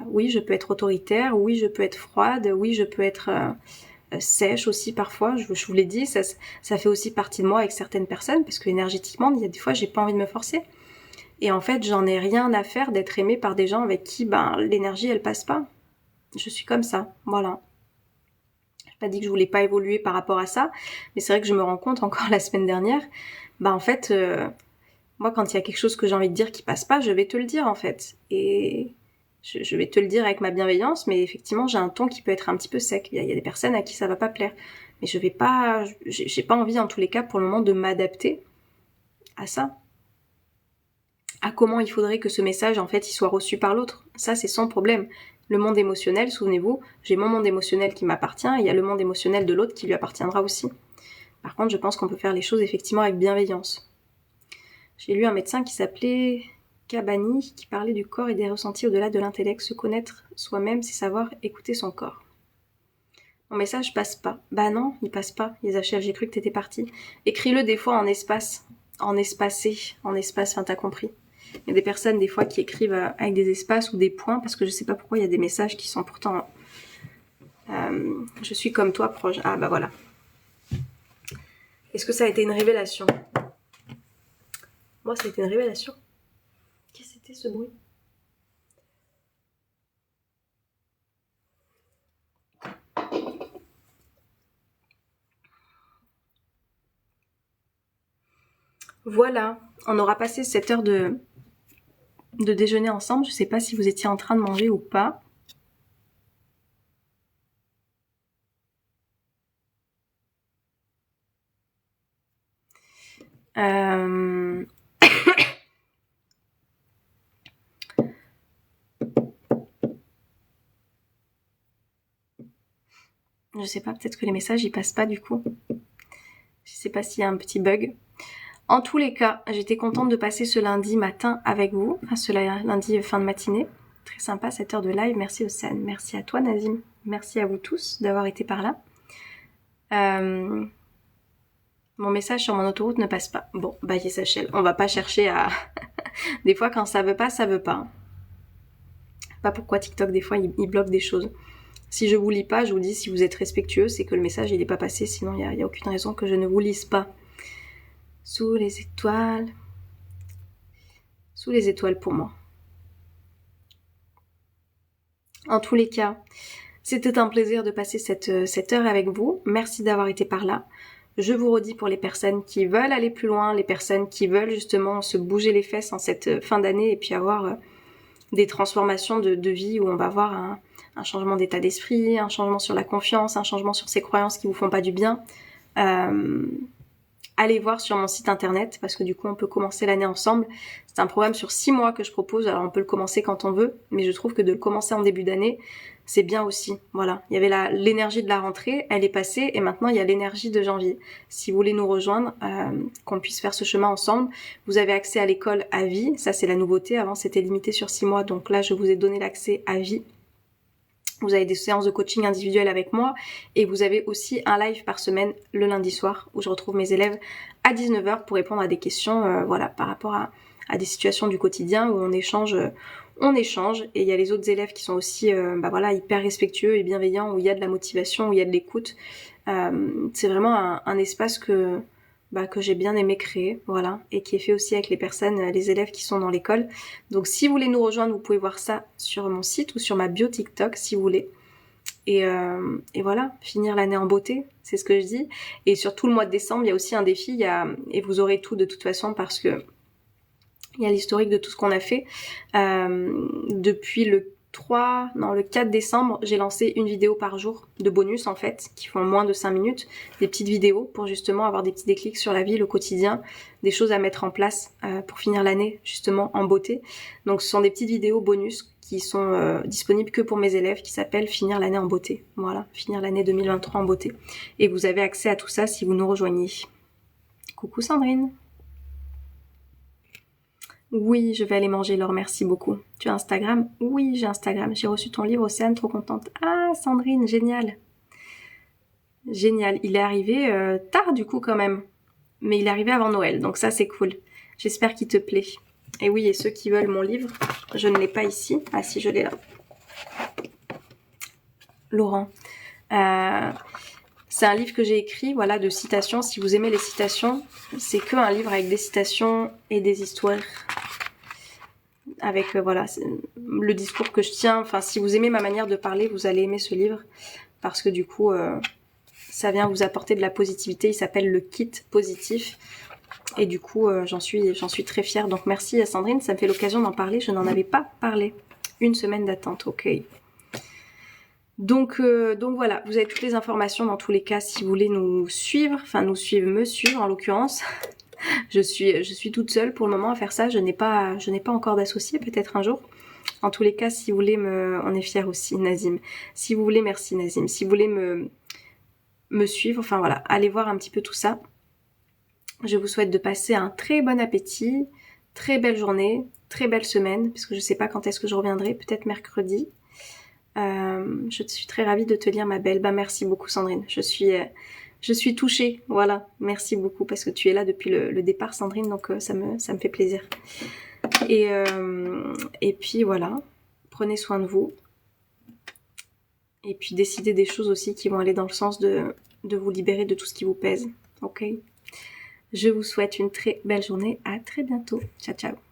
oui, je peux être autoritaire, oui, je peux être froide, oui, je peux être sèche aussi parfois, je vous l'ai dit, ça fait aussi partie de moi avec certaines personnes, parce que énergétiquement, il y a des fois, j'ai pas envie de me forcer. Et en fait, j'en ai rien à faire d'être aimée par des gens avec qui, l'énergie, elle passe pas. Je suis comme ça, voilà. J'ai pas dit que je voulais pas évoluer par rapport à ça, mais c'est vrai que je me rends compte encore la semaine dernière, en fait, moi, quand il y a quelque chose que j'ai envie de dire qui passe pas, je vais te le dire, en fait. Et... je vais te le dire avec ma bienveillance, mais effectivement, j'ai un ton qui peut être un petit peu sec. Il y a des personnes à qui ça va pas plaire. Mais j'ai pas envie, en tous les cas, pour le moment, de m'adapter à ça. À comment il faudrait que ce message, en fait, il soit reçu par l'autre. Ça, c'est son problème. Le monde émotionnel, souvenez-vous, j'ai mon monde émotionnel qui m'appartient, et il y a le monde émotionnel de l'autre qui lui appartiendra aussi. Par contre, je pense qu'on peut faire les choses, effectivement, avec bienveillance. J'ai lu un médecin qui s'appelait... Cabani, qui parlait du corps et des ressentis au-delà de l'intellect, se connaître soi-même, c'est savoir écouter son corps. Mon message passe pas. Bah non, il passe pas. Yesachel, j'ai cru que t'étais parti. Écris-le des fois en espace, en espacé, en espace, enfin t'as compris. Il y a des personnes des fois qui écrivent avec des espaces ou des points, parce que je sais pas pourquoi il y a des messages qui sont pourtant... je suis comme toi, proche. Ah bah voilà. Est-ce que ça a été une révélation ? Moi, ça a été une révélation. Qu'est-ce que c'était ce bruit ? Voilà, on aura passé cette heure de déjeuner ensemble. Je sais pas si vous étiez en train de manger ou pas. Je sais pas, peut-être que les messages ils passent pas du coup. Je sais pas s'il y a un petit bug. En tous les cas, j'étais contente de passer ce lundi matin avec vous, enfin ce lundi fin de matinée. Très sympa cette heure de live, merci Océane, merci à toi Nazim, merci à vous tous d'avoir été par là. Mon message sur mon autoroute ne passe pas. Bon, Yesachel, on va pas chercher à... Des fois quand ça veut pas, ça veut pas. Pas pourquoi TikTok des fois il bloque des choses. Si je vous lis pas, je vous dis si vous êtes respectueux, c'est que le message il est pas passé, sinon il y a aucune raison que je ne vous lise pas. Sous les étoiles. Sous les étoiles pour moi. En tous les cas, c'était un plaisir de passer cette heure avec vous. Merci d'avoir été par là. Je vous redis pour les personnes qui veulent aller plus loin, les personnes qui veulent justement se bouger les fesses en cette fin d'année et puis avoir des transformations de vie où on va avoir un changement d'état d'esprit, un changement sur la confiance, un changement sur ses croyances qui vous font pas du bien. Allez voir sur mon site internet parce que du coup on peut commencer l'année ensemble. C'est un programme sur 6 mois que je propose, alors on peut le commencer quand on veut, mais je trouve que de le commencer en début d'année, c'est bien aussi. Voilà, il y avait l'énergie de la rentrée, elle est passée et maintenant il y a l'énergie de janvier. Si vous voulez nous rejoindre, qu'on puisse faire ce chemin ensemble, vous avez accès à l'école à vie, ça c'est la nouveauté, avant c'était limité sur 6 mois, donc là je vous ai donné l'accès à vie. Vous avez des séances de coaching individuelles avec moi et vous avez aussi un live par semaine le lundi soir où je retrouve mes élèves à 19h pour répondre à des questions voilà, par rapport à des situations du quotidien où on échange et il y a les autres élèves qui sont aussi voilà, hyper respectueux et bienveillants, où il y a de la motivation, où il y a de l'écoute. C'est vraiment un espace que j'ai bien aimé créer, voilà, et qui est fait aussi avec les personnes, les élèves qui sont dans l'école. Donc si vous voulez nous rejoindre, vous pouvez voir ça sur mon site ou sur ma bio TikTok si vous voulez. Et voilà, finir l'année en beauté, c'est ce que je dis. Et surtout le mois de décembre, il y a aussi un défi, et vous aurez tout de toute façon parce que il y a l'historique de tout ce qu'on a fait. Depuis le 4 décembre, j'ai lancé une vidéo par jour de bonus en fait, qui font moins de 5 minutes, des petites vidéos pour justement avoir des petits déclics sur la vie, le quotidien, des choses à mettre en place pour finir l'année justement en beauté. Donc ce sont des petites vidéos bonus qui sont disponibles que pour mes élèves, qui s'appellent Finir l'année en beauté. Voilà, finir l'année 2023 en beauté. Et vous avez accès à tout ça si vous nous rejoignez. Coucou Sandrine. Oui, je vais aller manger, Laure, merci beaucoup. Tu as Instagram? Oui, j'ai Instagram. J'ai reçu ton livre, Océane, trop contente. Ah, Sandrine, génial. Génial. Il est arrivé tard du coup quand même. Mais il est arrivé avant Noël, donc ça c'est cool. J'espère qu'il te plaît. Et oui, et ceux qui veulent mon livre, je ne l'ai pas ici. Ah si, je l'ai là. Laurent. C'est un livre que j'ai écrit, voilà, de citations. Si vous aimez les citations, c'est que un livre avec des citations et des histoires. Avec voilà, le discours que je tiens. Enfin, si vous aimez ma manière de parler, vous allez aimer ce livre. Parce que du coup, ça vient vous apporter de la positivité. Il s'appelle Le Kit Positif. Et du coup, j'en suis très fière. Donc merci à Sandrine, ça me fait l'occasion d'en parler. Je n'en avais pas parlé. Une semaine d'attente, ok. Donc voilà, vous avez toutes les informations dans tous les cas si vous voulez nous suivre, enfin nous suivre, me suivre en l'occurrence. Je suis toute seule pour le moment à faire ça, je n'ai pas encore d'associé, peut-être un jour. En tous les cas, si vous voulez on est fiers aussi, Nazim. Si vous voulez, merci Nazim. Si vous voulez me suivre, enfin voilà, allez voir un petit peu tout ça. Je vous souhaite de passer un très bon appétit, très belle journée, très belle semaine, parce que je sais pas quand est-ce que je reviendrai, peut-être mercredi. Je suis très ravie de te lire, ma belle. Merci beaucoup Sandrine. Je suis touchée, voilà. Merci beaucoup parce que tu es là depuis le départ, Sandrine, donc ça me fait plaisir. Et puis voilà, prenez soin de vous. Et puis décidez des choses aussi qui vont aller dans le sens de vous libérer de tout ce qui vous pèse. Ok ? Je vous souhaite une très belle journée. À très bientôt. Ciao, ciao.